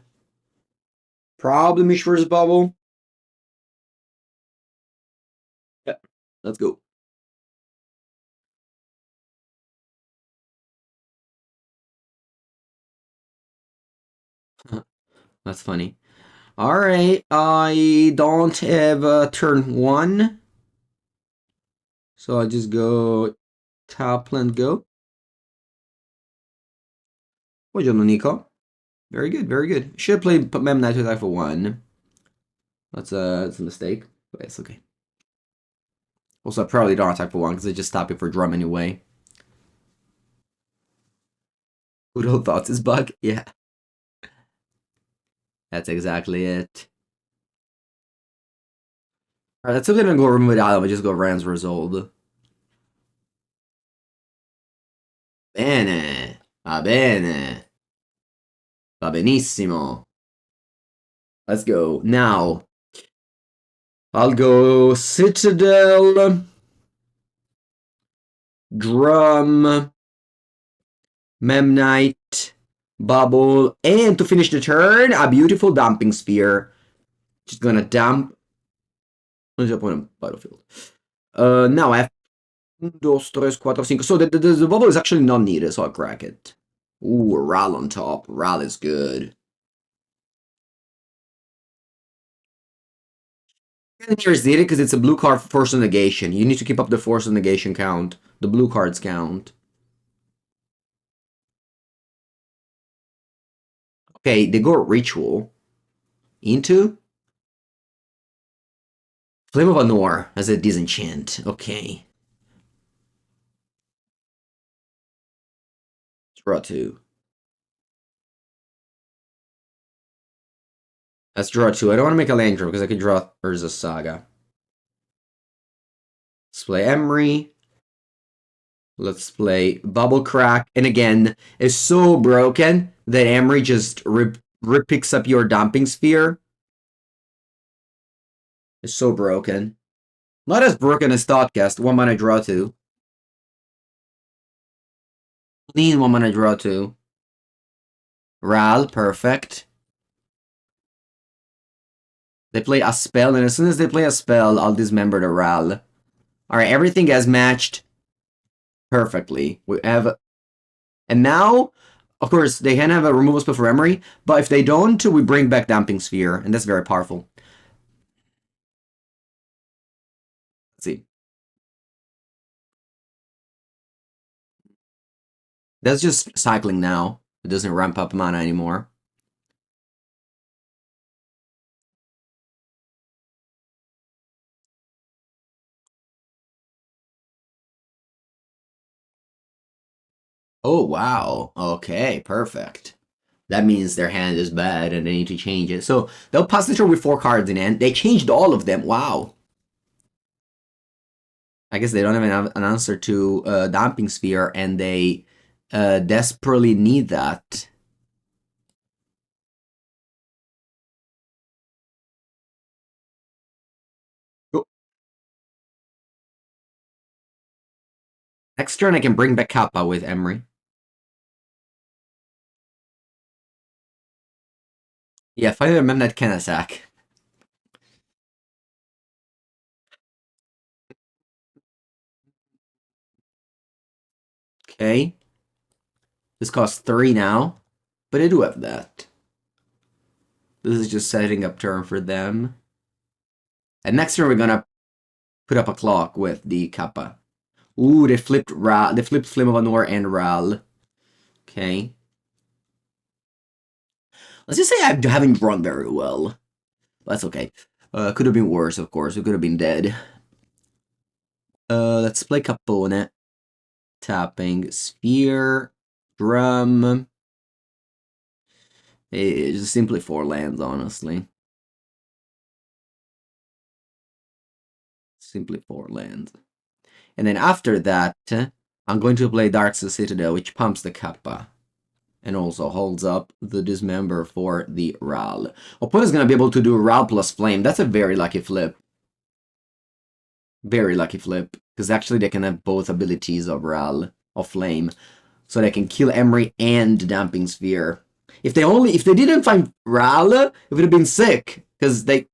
Probably Mishra's Bubble. Yeah, let's go. That's funny. Alright, I don't have turn 1. So I just go top and go. Buongiorno, Nico. Very good, very good. Should have played Mem Knight attack for 1. That's a mistake, but it's okay. Also, I probably don't attack for 1 because I just stop it for drum anyway. Who thought this bug? Yeah. That's exactly it. Alright, let's see if we can go remove Adam and just go Rand's result. Bene. Va bene. Va benissimo. Let's go. Now, I'll go Citadel, Drum, Memnite, Bubble, and to finish the turn, a beautiful Dumping Spear. Just gonna dump. What's the point of battlefield? Now I have 1, 2, 3, 4, 5. So the bubble is actually not needed, so I'll crack it. Ooh, Ral on top. Ral is good. Here is needed because it's a blue card force of negation. You need to keep up the force of negation count. The blue cards count. Okay, they go ritual. Into? Flame of Anor as a disenchant. Okay. Draw 2. Let's draw 2. I don't want to make a land draw because I could draw Urza Saga. Let's play Emery. Let's play Bubble Crack. And again, it's so broken that Emery just picks up your Dumping Sphere. It's so broken. Not as broken as Thoughtcast. 1 mana draw 2. Need 1 mana draw 2. Ral, perfect. They play a spell, and as soon as they play a spell, I'll dismember the Ral. Alright, everything has matched perfectly. We have... And now, of course, they can have a removal spell for Emery, but if they don't, we bring back Damping Sphere, and that's very powerful. Let's see. That's just cycling now. It doesn't ramp up mana anymore. Oh, wow. Okay, perfect. That means their hand is bad and they need to change it. So they'll pass the turn with 4 cards in hand. They changed all of them. Wow. I guess they don't have an answer to Damping Sphere, and they desperately need that. Oh. Next turn I can bring back Kappa with Emery. Yeah, finally remember that can attack. Okay. This costs 3 now, but I do have that. This is just setting up turn for them. And next turn we're gonna put up a clock with the Kappa. Ooh, they flipped Ral. They flipped Flame of Anor and Ral. Okay. Let's just say I haven't drawn very well. That's okay. Could have been worse, of course. We could have been dead. Let's play Capone. Tapping Sphere, Drum. It's just simply 4 lands, honestly. Simply 4 lands. And then after that, I'm going to play Dark's Citadel, which pumps the Kappa. And also holds up the Dismember for the Ral. Opponent's going to be able to do Ral plus Flame. That's a very lucky flip. Very lucky flip. Because actually they can have both abilities of Ral, of Flame. So they can kill Emery and Damping Sphere. If they didn't find Ral, it would have been sick. Because they,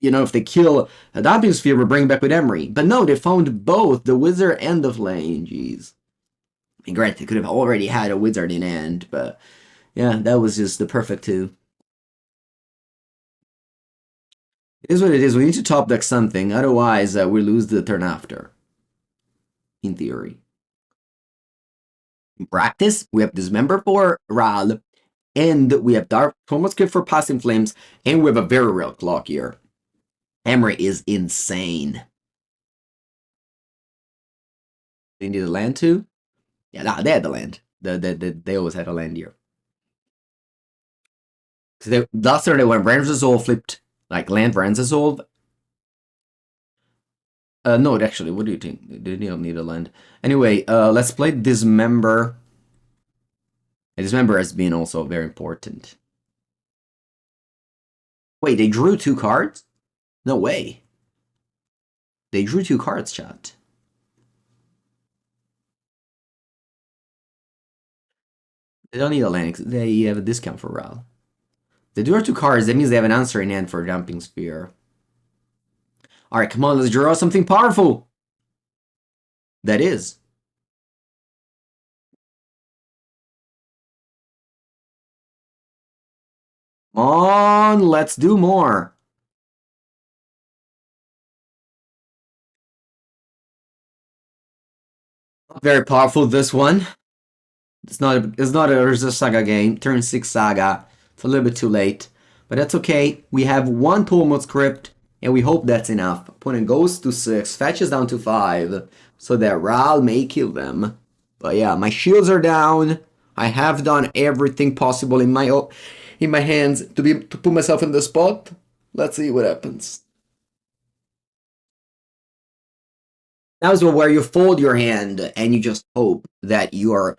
if they kill a Damping Sphere, we bring back with Emery. But no, they found both the Wizard and the Flame. Jeez. I mean, granted, they could have already had a Wizard in hand, but yeah, that was just the perfect 2. It is what it is. We need to top deck something, otherwise we lose the turn after. In theory. In practice, we have Dismember for Ral, and we have Dark Script for Passing Flames, and we have a very real clock here. Emery is insane. They need a land too? Yeah, nah, they had the land. They always had a land here. Last turn, when Branch Resolve flipped, like land Branch Resolve. No, actually, what do you think? They don't need a land. Anyway, let's play Dismember. Dismember has been also very important. Wait, they drew 2 cards? No way. They drew 2 cards, chat. They don't need a land. They have a discount for Ral. They draw 2 cards. That means they have an answer in hand for Damping Sphere. Alright, come on, let's draw something powerful. That is. Come on, let's do more. Very powerful, this one. It's not a Resist Saga game. Turn 6 Saga. It's a little bit too late. But that's okay. We have 1 Toolmoth Crypt, and we hope that's enough. Opponent goes to 6, fetches down to 5, so that Ral may kill them. But yeah, my shields are down. I have done everything possible in my hands to put myself in the spot. Let's see what happens. That is where you fold your hand and you just hope that your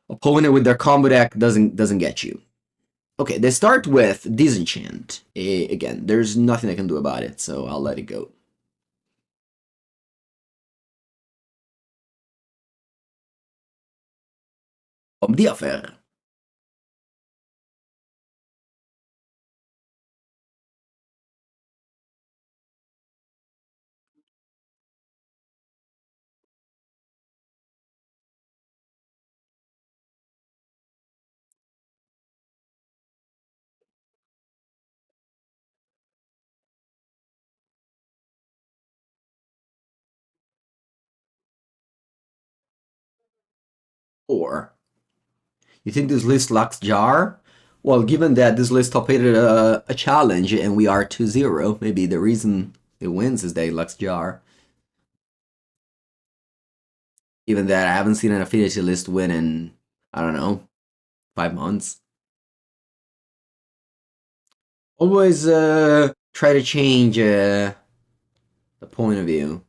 opponent with their combo deck doesn't get you. Okay, they start with Disenchant. Again, there's nothing I can do about it, so I'll let it go. Homme d'affaires. Or you think this list lacks jar? Well, given that this list top eight a challenge and we are 2-0, maybe the reason it wins is that it lacks jar. Even that I haven't seen an affinity list win in, I don't know, 5 months. Always try to change the point of view.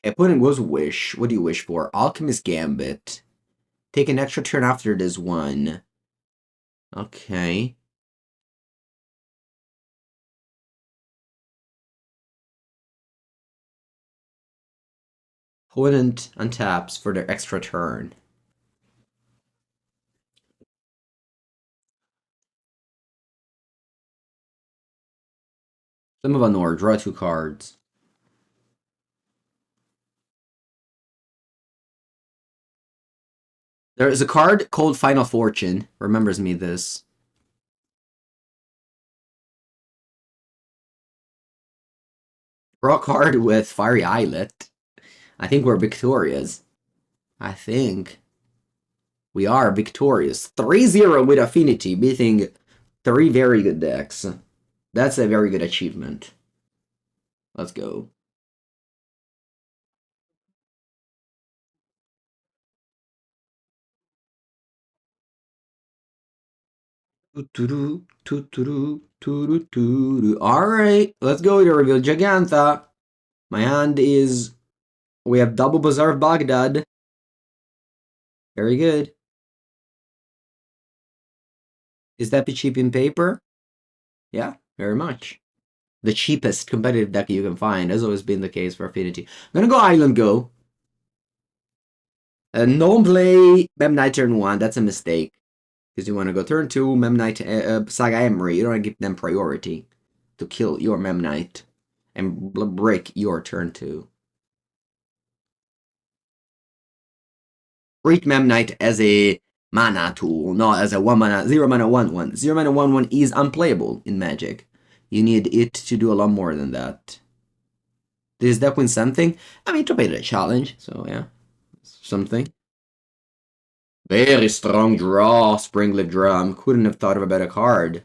Opponent goes wish. What do you wish for? Alchemist Gambit. Take an extra turn after this one. Okay. Opponent untaps for their extra turn. Some of Anor, draw 2 cards. There is a card called Final Fortune. Remembers me this. Draw a card with Fiery Islet. I think we're victorious. I think we are victorious. 3-0 with Affinity, beating 3 very good decks. That's a very good achievement. Let's go. Alright, let's go to reveal Gigantha. My hand is... We have double Bazaar of Baghdad. Very good. Is that the cheap in paper? Yeah, very much. The cheapest competitive deck you can find has always been the case for Affinity. I'm gonna go Island Go. No play Mem Knight turn 1, that's a mistake. Because you want to go turn 2, Mem Knight, Saga Emery. You don't want to give them priority to kill your Mem Knight and break your turn 2. Treat Mem Knight as a mana tool, not as a 1 mana, 0 mana 1/1. 0 mana 1/1 is unplayable in Magic. You need it to do a lot more than that. Does that win something? I mean, to pay the challenge, so yeah. Something. Very strong draw, Springleaf Drum. Couldn't have thought of a better card.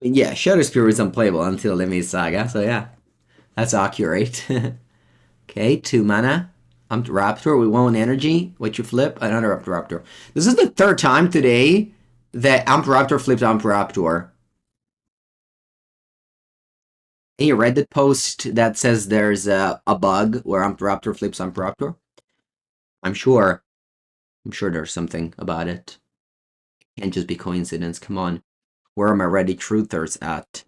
Yeah, Shadow Spear is unplayable until Limit Saga, so yeah. That's accurate. Okay, 2 mana. Amped Raptor with 1 energy. What you flip? Another Amped Raptor. This is the 3rd time today that Amped Raptor flipped Amped Raptor. Any Reddit post that says there's a bug where Amped Raptor flips Amped Raptor? I'm sure. I'm sure there's something about it. Can't just be coincidence. Come on. Where are my Reddit truthers at?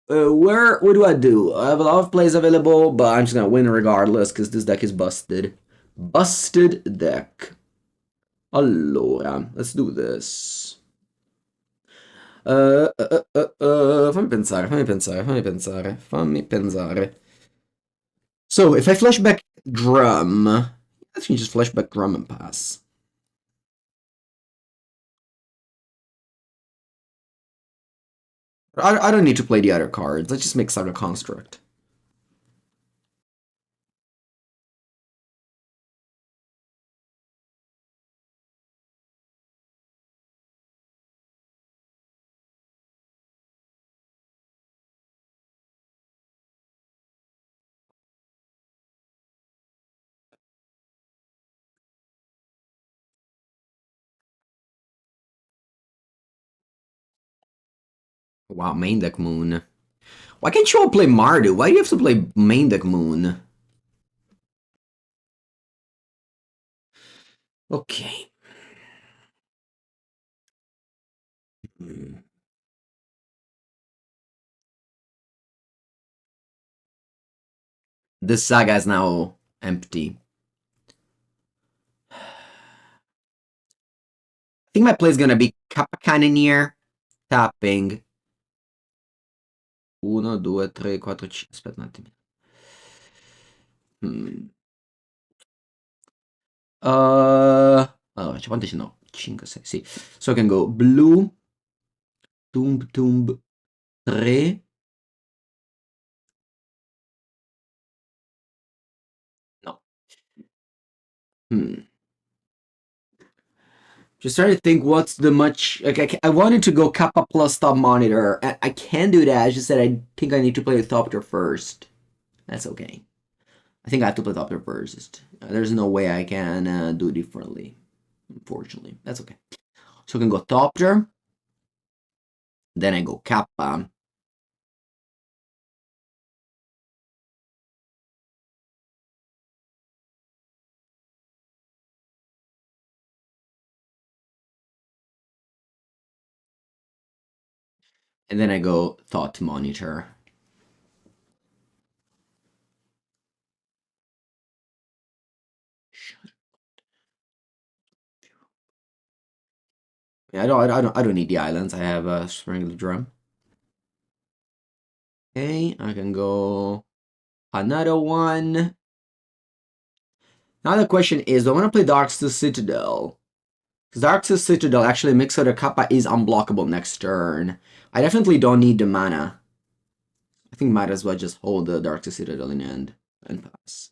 What do I do? I have a lot of plays available, but I'm just gonna win regardless because this deck is busted. Busted deck. Allora, let's do this. Fammi pensare, fammi pensare, fammi pensare, fammi pensare. So, if I flashback Drum, I can just flashback Drum and pass. I don't need to play the other cards. Let's just make Saga Construct. Wow, main deck Moon. Why can't you all play Mardu? Why do you have to play main deck Moon? Okay. This saga is now empty. I think my play is gonna be Kappa Cannoneer, tapping, 1, 2, 3, 4, 5. Aspetta un attimo. Hmm. Allora, c'è quante ce no? 5, 6, sì. So I can go blu, tumb, tumb, 3. No. Hmm. Just trying to think what's the much. Like, I wanted to go Kappa plus top monitor. I can do that. I just said I think I need to play with Thopter first. That's okay. I think I have to play Thopter first. There's no way I can do differently. Unfortunately. That's okay. So I can go Thopter. Then I go Kappa. And then I go Thought Monitor. Yeah, I don't need the islands. I have a regular drum. Okay, I can go another one. Now the question is, do I want to play Darksteel Citadel? Because Darksteel Citadel actually makes so the Kappa is unblockable next turn. I definitely don't need the mana. I think might as well just hold the Darksteel Citadel in hand and pass.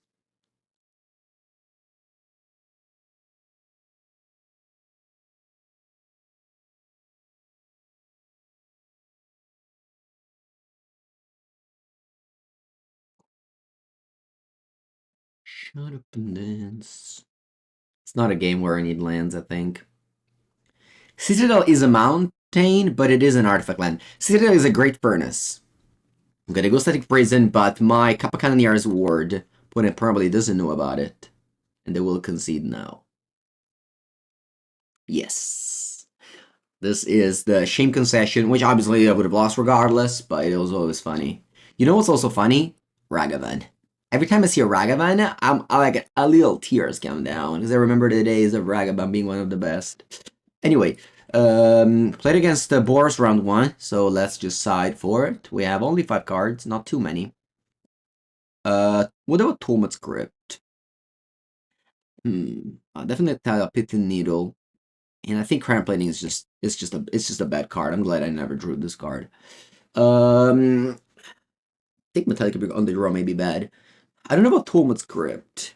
Shut up and dance. It's not a game where I need lands, I think. Citadel is a mountain, but it is an artifact land. Citadel is a great furnace. I'm gonna go Static Prison, but my Kappa Cannoneer's ward opponent probably doesn't know about it. And they will concede now. Yes. This is the shame concession, which obviously I would have lost regardless, but it was always funny. You know what's also funny? Ragavan. Every time I see a Ragavan, I like a little tears come down because I remember the days of Ragavan being one of the best. Anyway, played against the Boros round 1, so let's just side for it. We have only 5 cards, not too many. What about Torment's Crypt? Definitely a Pithing Needle. And I think Crown Plating is just it's just a bad card. I'm glad I never drew this card. I think Metallica Big on the draw may be bad. I don't know about Torment's Crypt.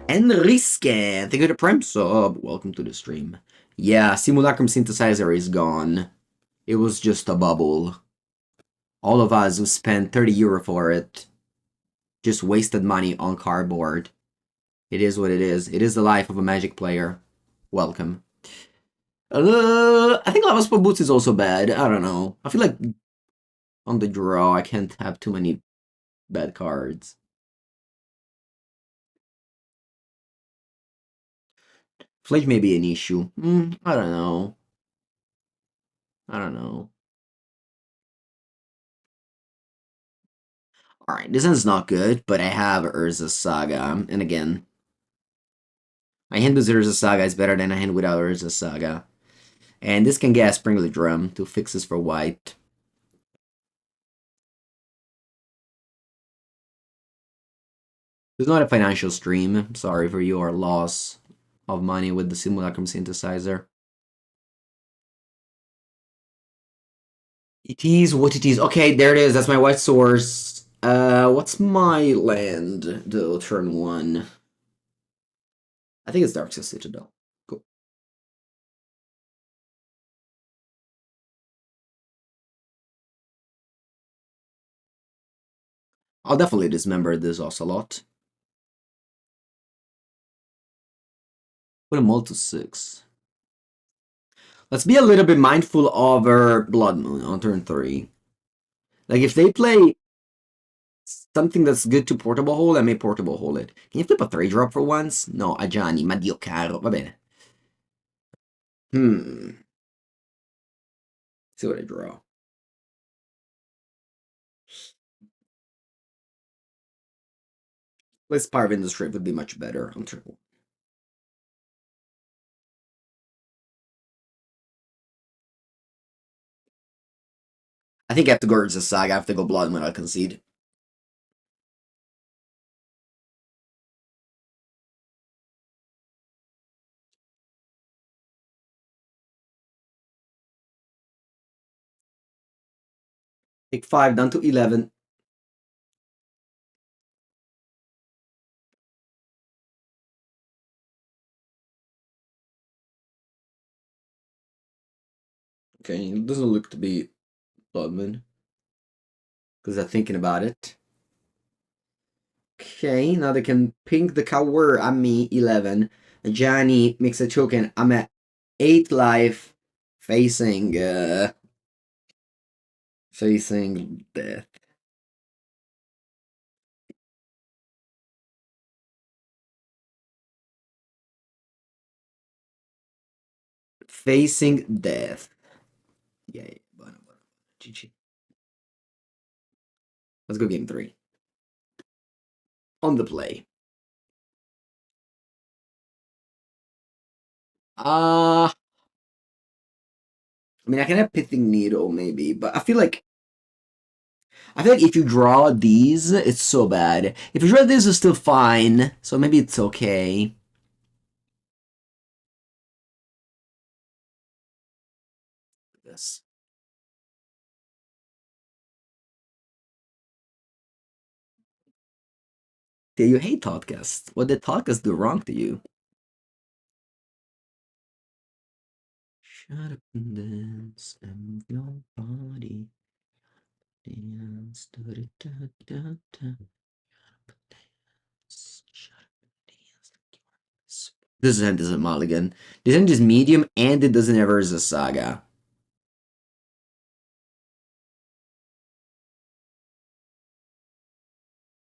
Enriscan, thank you to Prime Sub. Welcome to the stream. Yeah, Simulacrum Synthesizer is gone. It was just a bubble. All of us who spent 30 euro for it just wasted money on cardboard. It is what it is. It is the life of a Magic player. Welcome. I think Lava Spell Boots is also bad. I don't know. I feel like on the draw I can't have too many bad cards. Flage may be an issue. I don't know. I don't know. Alright, this end's not good, but I have Urza's Saga. And again, my hand with Urza's Saga is better than a hand without Urza's Saga. And this can get a Sprinkler Drum to fix this for white. It's not a financial stream. I'm sorry for your loss of money with the Simulacrum Synthesizer. It is what it is. Okay, there it is. That's my white source. What's my land, though, turn 1? I think it's Darksteel Citadel. Cool. I'll definitely dismember this Ocelot. Put them all to 6. Let's be a little bit mindful of our Blood Moon on turn 3. Like, if they play something that's good to Portable Hole, I may Portable Hole it. Can you flip a 3-drop for once? No, a Gianni, ma Dio caro. Va bene. Let's see what I draw. This part of industry would be much better on triple. I think I have to go Urza Saga. I have to go Blood when I concede. Take 5 down to 11. Okay, it doesn't look to be Bloodman. Because I'm thinking about it. Okay, now they can pink the cower. I'm me, 11. Johnny makes a token. I'm at 8 life, facing facing death. Facing death. Yeah, GG. Let's go game 3. On the play. I mean, I can have Pithing Needle maybe, but I feel like if you draw these, it's so bad. If you draw this, it's still fine, so maybe it's okay. This. Yeah, you hate Toddcast. What did Toddcast do wrong to you? Shut up and dance and your body. Dance. This end is a mulligan. This end is medium and it doesn't ever is a saga.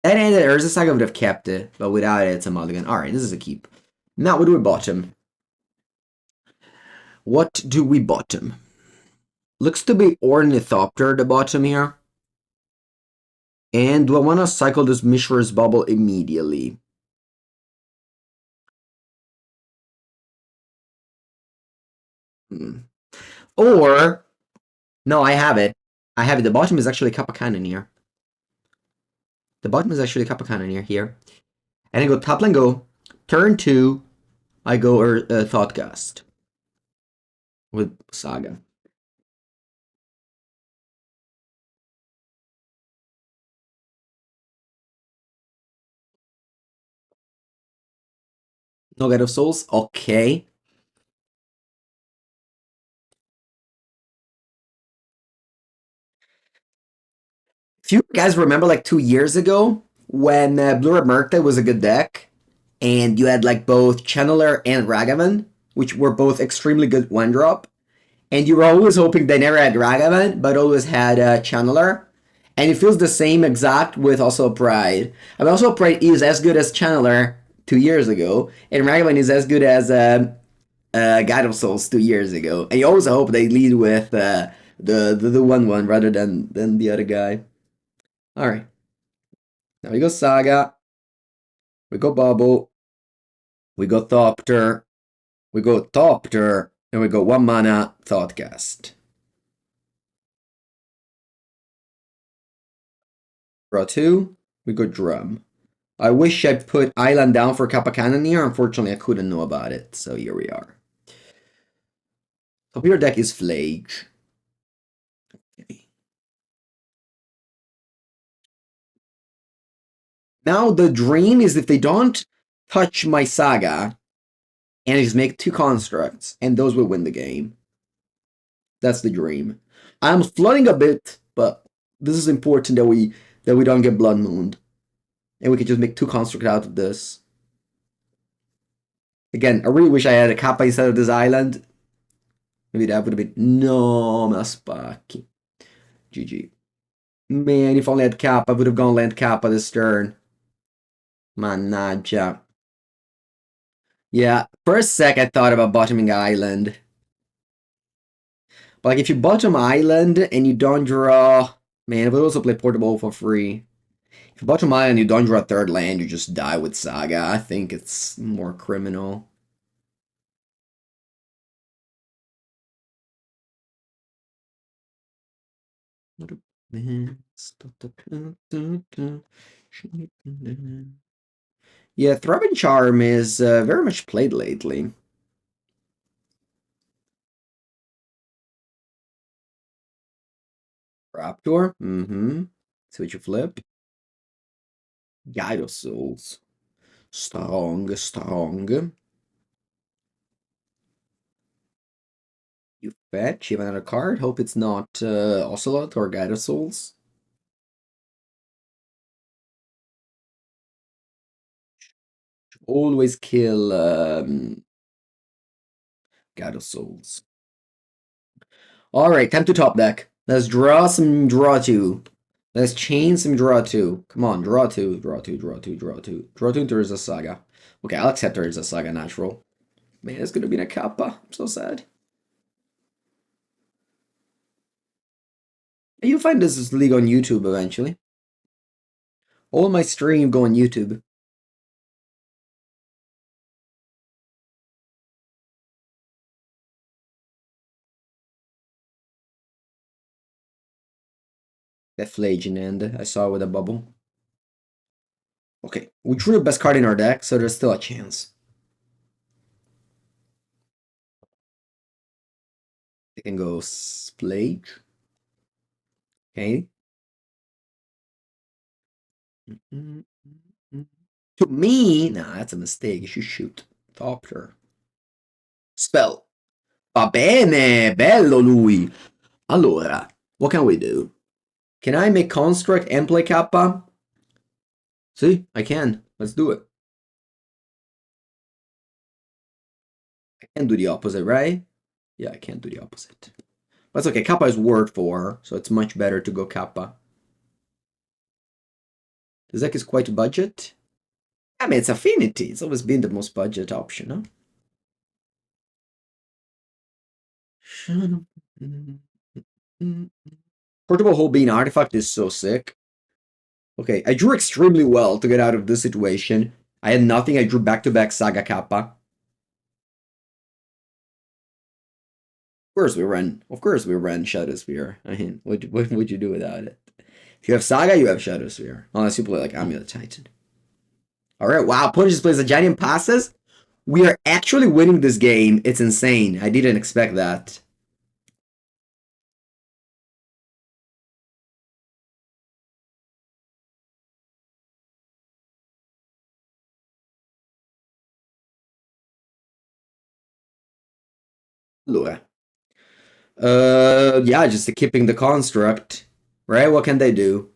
That end that Urza Saga would have kept it, but without it, it's a mulligan. Alright, this is a keep. Now, what do we bottom? What do we bottom? Looks to be Ornithopter at the bottom here. And do I want to cycle this Mishra's Bubble immediately? Or, no, I have it. I have it. The bottom is actually Kappa Cannon here. The bottom is actually Kappa Cannon here. And I go top lane go. Turn 2, I go Thoughtcast. With Saga. No God of Souls? Okay. If you guys remember like 2 years ago when Blue Red Murktide was a good deck, and you had like both Channeler and Ragavan, which were both extremely good one drop, and you were always hoping they never had Ragavan, but always had Channeler. And it feels the same exact with also Pride. I mean, also Pride is as good as Channeler 2 years ago, and Ragavan is as good as God of Souls 2 years ago. And you always hope they lead with the 1/1 rather than the other guy. All right, now we go Saga, we go Bubble, we go Thopter, we go Thopter, and we go 1 mana Thoughtcast. Draw 2, we go Drum. I wish I put Island down for Kappa Cannon here. Unfortunately, I couldn't know about it, so here we are. Top of your deck is Flage. Okay. Now, the dream is if they don't touch my Saga, and I just make 2 constructs, and those will win the game. That's the dream. I'm flooding a bit, but this is important that we don't get Blood Mooned. And we can just make 2 constructs out of this. Again, I really wish I had a Kappa instead of this island. Maybe that would have been... No, Maspaki. GG. Man, if only I had Kappa, I would have gone land Kappa this turn. Mannaggia. Yeah, for a sec I thought about bottoming island. But like if you bottom island and you don't draw... Man, I would also play Portable for free. If you bottom line and you don't draw a third land, you just die with Saga. I think it's more criminal. Yeah, Throbbing Charm is very much played lately. Raptor, mm-hmm. See what you flip. Gyro Souls. Strong, strong. You fetch, you have another card. Hope it's not Ocelot or Gyro Souls. Always kill Gyro Souls. Alright, time to top deck. Let's draw some draw two. Let's chain some draw two. Come on, draw two, draw two, draw two, draw two. Draw two into Urza Saga. Okay, I'll accept Urza Saga natural. Man, it's gonna be a Kappa. I'm so sad. You'll find this league on YouTube eventually. All my stream go on YouTube. That Flagian end I saw with a bubble. Okay, we drew the best card in our deck, so there's still a chance. They can go Splage. Okay. To me, nah, that's a mistake. You should shoot. Thopter. Spell. Va bene, bello lui. Allora, what can we do? Can I make construct and play Kappa? See, I can. Let's do it. I can do the opposite, right? Yeah, I can't do the opposite. That's okay. Kappa is word 4, so it's much better to go Kappa. This deck is quite budget. I mean, it's Affinity. It's always been the most budget option, huh? Portable Hole being artifact is so sick. Okay, I drew extremely well to get out of this situation. I had nothing. I drew back-to-back Saga Kappa. Of course we ran Shadow Sphere. I mean, what would you do without it? If you have Saga, you have Shadow Sphere. Unless you play like Amulet Titan. Alright, wow, Punch just plays a giant passes. We are actually winning this game. It's insane. I didn't expect that. Allora. Yeah, just keeping the construct. Right? What can they do?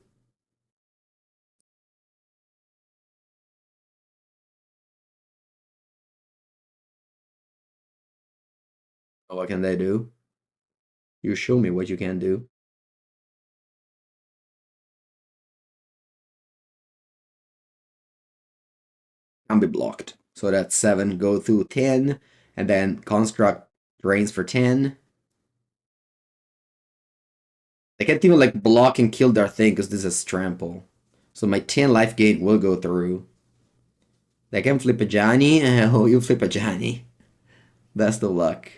What can they do? You show me what you can do. Can be blocked. So that's 7, go through 10, and then construct drains for 10. They can't even like block and kill their thing because this is trample. So my 10 life gain will go through. They can flip a Johnny. Oh, you flip a Johnny. Best of luck.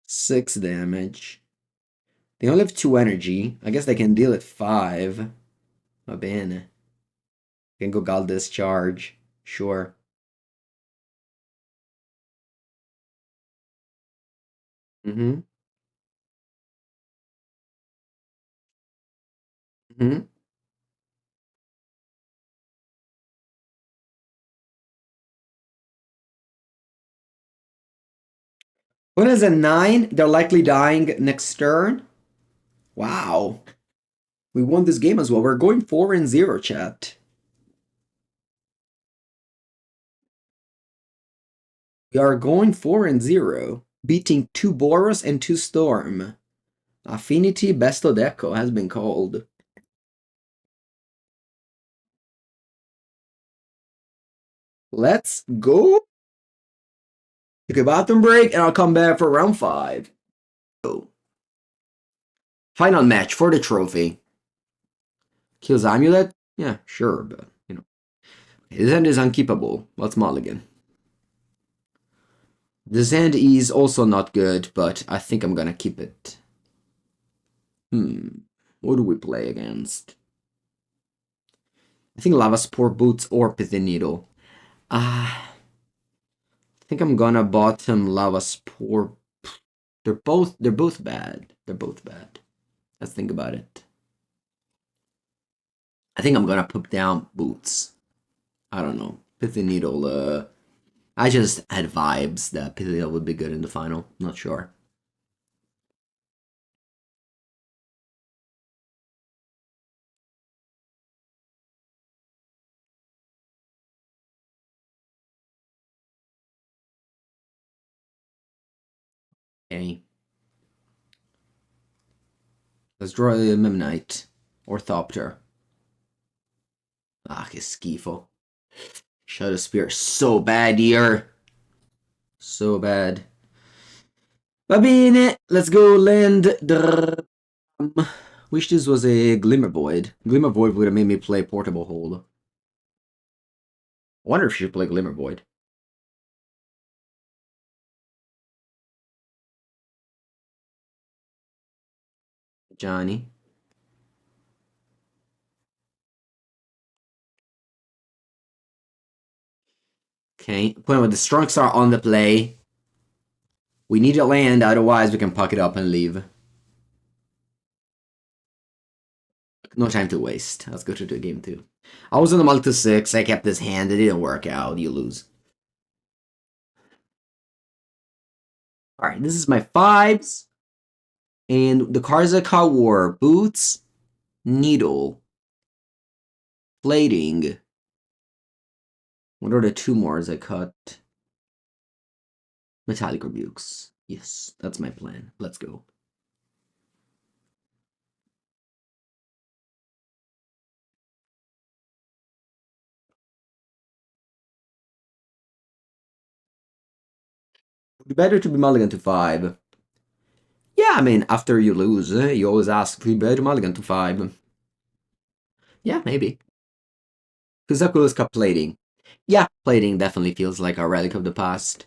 6 damage. They only have 2 energy. I guess they can deal at 5. Va bene. Can go Gal Discharge. Sure. Mm-hmm. Mm-hmm. When is a 9? They're likely dying next turn. Wow. We won this game as well. We're going 4-0, chat. We are going 4-0, beating 2 Boros and 2 Storm. Affinity Besto Deco has been called. Let's go. Take a bathroom break, and I'll come back for round 5. Oh. Final match for the trophy. Kills Amulet? Yeah, sure, but, you know. His hand is unkeepable. Let's mulligan. This hand is also not good, but I think I'm gonna keep it. What do we play against? I think Lava Spore Boots or Pithy Needle. I think I'm gonna bottom Lava Spore. They're both bad. They're both bad. Let's think about it. I think I'm gonna put down Boots. I don't know. Pithy Needle, I just had vibes that Pithy Needle would be good in the final. Not sure. Okay. Let's draw a Memnite. Orthopter. Ah, que schifo. Shadow Spear. So bad here. So bad. Va bene. Let's go land. Wish this was a Glimmer Void. Glimmer Void would have made me play Portable Hold. I wonder if she should play Glimmer Void. Johnny. Okay. Playing with the Strong Star on the play. We need to land, otherwise we can puck it up and leave. No time to waste. Let's go to the game 2. I was in the multi 6. I kept this hand. It didn't work out. You lose. Alright, this is my 5s. And the cards I caught were Boots, Needle, Plating. What are the 2 mores I cut? Metallic Rebukes. Yes, that's my plan. Let's go. Better to be mulligan to 5. Yeah, I mean, after you lose, you always ask, be better to mulligan to 5. Yeah, maybe. Kuzaku is cup plating. Yeah, plating definitely feels like a relic of the past.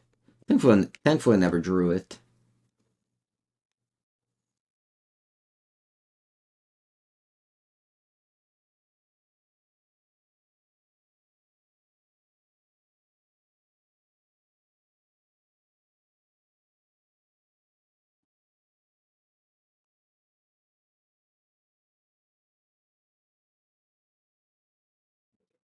Thankfully I never drew it.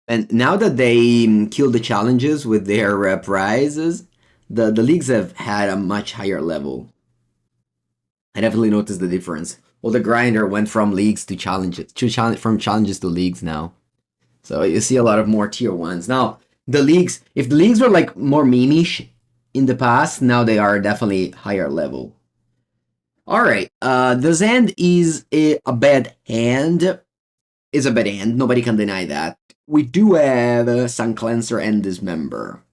And now that they killed the challenges with their prizes, the leagues have had a much higher level. I definitely noticed the difference. Well, the grinder went from leagues to challenges, from challenges to leagues now. So you see a lot of more tier 1s. Now, the leagues, if the leagues were like more memeish in the past, now they are definitely higher level. Alright, the Zand is a bad hand. Is a bad hand, nobody can deny that. We do have Sun Cleanser and Dismember.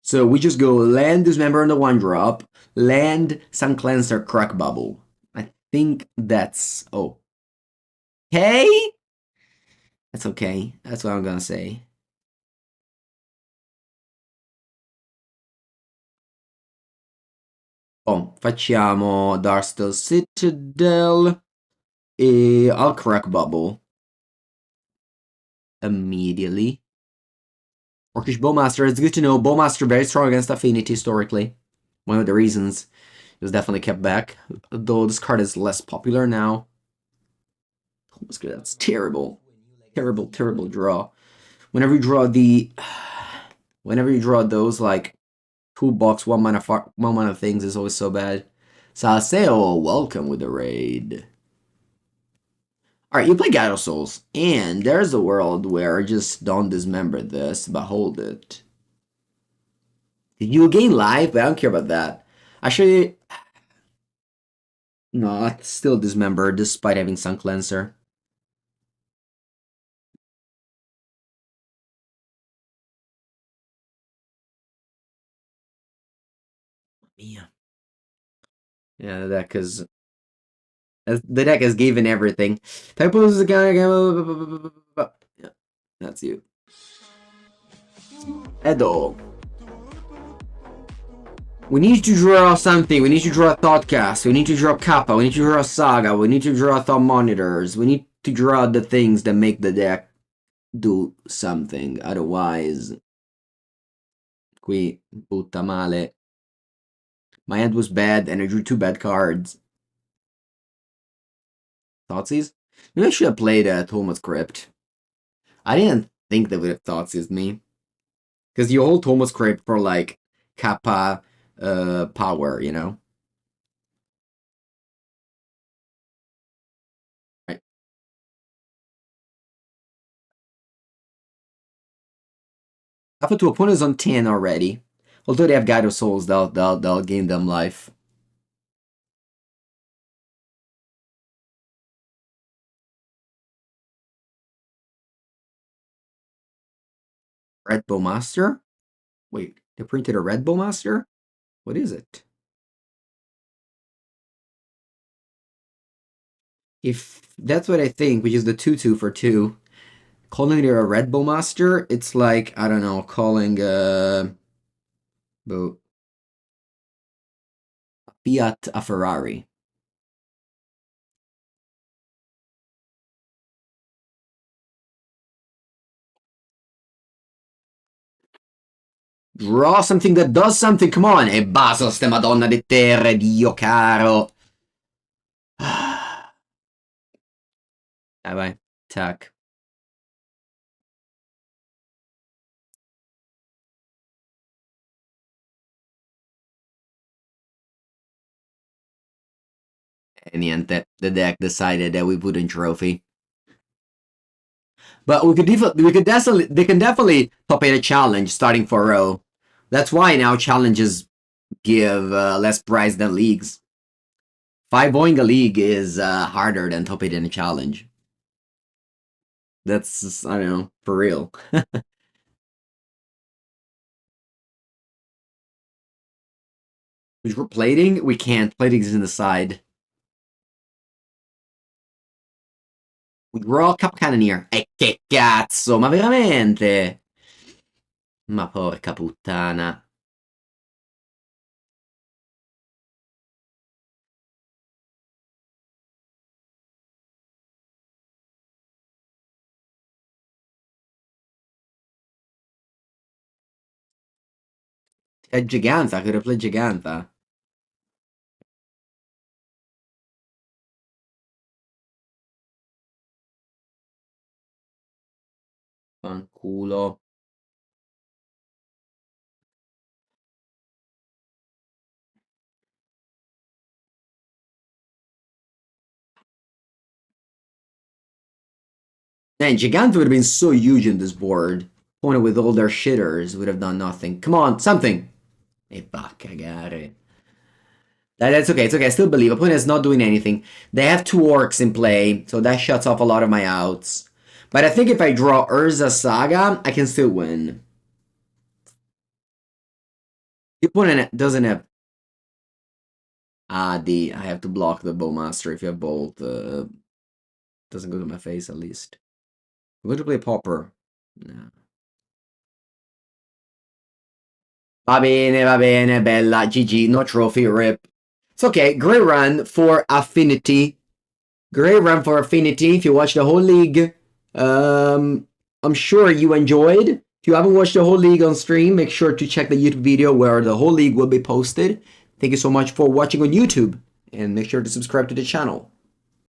So we just go land Dismember on the 1-drop, land Sun Cleanser, Crack Bubble. I think that's okay. That's okay. That's what I'm gonna say. Oh, facciamo Darkstal Citadel e I'll Crack Bubble immediately. Orcish Bowmaster, it's good to know. Bowmaster very strong against Affinity historically. One of the reasons it was definitely kept back. Though this card is less popular now. That's terrible. Terrible, terrible draw. Whenever you draw those like 2-box 1-mana things is always so bad. Salseo, welcome with the raid. Alright, you play Gyro Souls, and there's a world where I just don't dismember this, but hold it. Did you gain life? But I don't care about that. Actually, no, I still dismember despite having Sun Cleanser. Yeah. Yeah, the deck is... The deck has given everything. Typos is a guy... Yeah, that's you. Edo. We need to draw something. We need to draw Thoughtcast. We need to draw Kappa. We need to draw Saga. We need to draw Thought Monitors. We need to draw the things that make the deck do something. Otherwise... Qui, butta male. My hand was bad and I drew 2 bad cards. Thoughtseize? Maybe I should have played Thomas Crypt. I didn't think they would have Thoughtseized me. Because you hold Thomas Crypt for like Kappa power, you know? Right. Kappa to opponents on 10 already. Although they have Guide of Souls, they'll gain them life. Red Bowmaster? Wait, they printed a Red Bowmaster? What is it? If that's what I think, which is the 2/2 for 2, calling it a Red Bowmaster, it's like, I don't know, calling Fiat a Ferrari. Draw something that does something, come on! E basta ste madonna di terre, Dio caro! Dai, vai. Tac. E niente, the deck decided that we wouldn't trophy. But they can definitely top 8 a challenge starting 4-0. That's why now challenges give less prize than leagues. 5-0ing a league is harder than top 8 in a challenge. That's, I don't know, for real. Which we're plating? We can't. Plating is in the side. We draw Cap Cannoneer. E che cazzo, ma veramente? Ma porca puttana. È Giganta, could have played Giganta. Fanculo. Man, Giganta would have been so huge in this board. Opponent with all their shitters would have done nothing. Come on, something! E va a cagare. That's okay, it's okay, I still believe. Opponent is not doing anything. They have 2 orcs in play, so that shuts off a lot of my outs. But I think if I draw Urza Saga, I can still win. The opponent doesn't have... I have to block the Bowmaster if you have Bolt. Doesn't go to my face, at least. I'm going to play Pauper. No. Va bene, bella. GG, no trophy, rip. It's okay. Great run for Affinity. Great run for Affinity. If you watch the whole league, I'm sure you enjoyed. If you haven't watched the whole league on stream, make sure to check the YouTube video where the whole league will be posted. Thank you so much for watching on YouTube, and make sure to subscribe to the channel.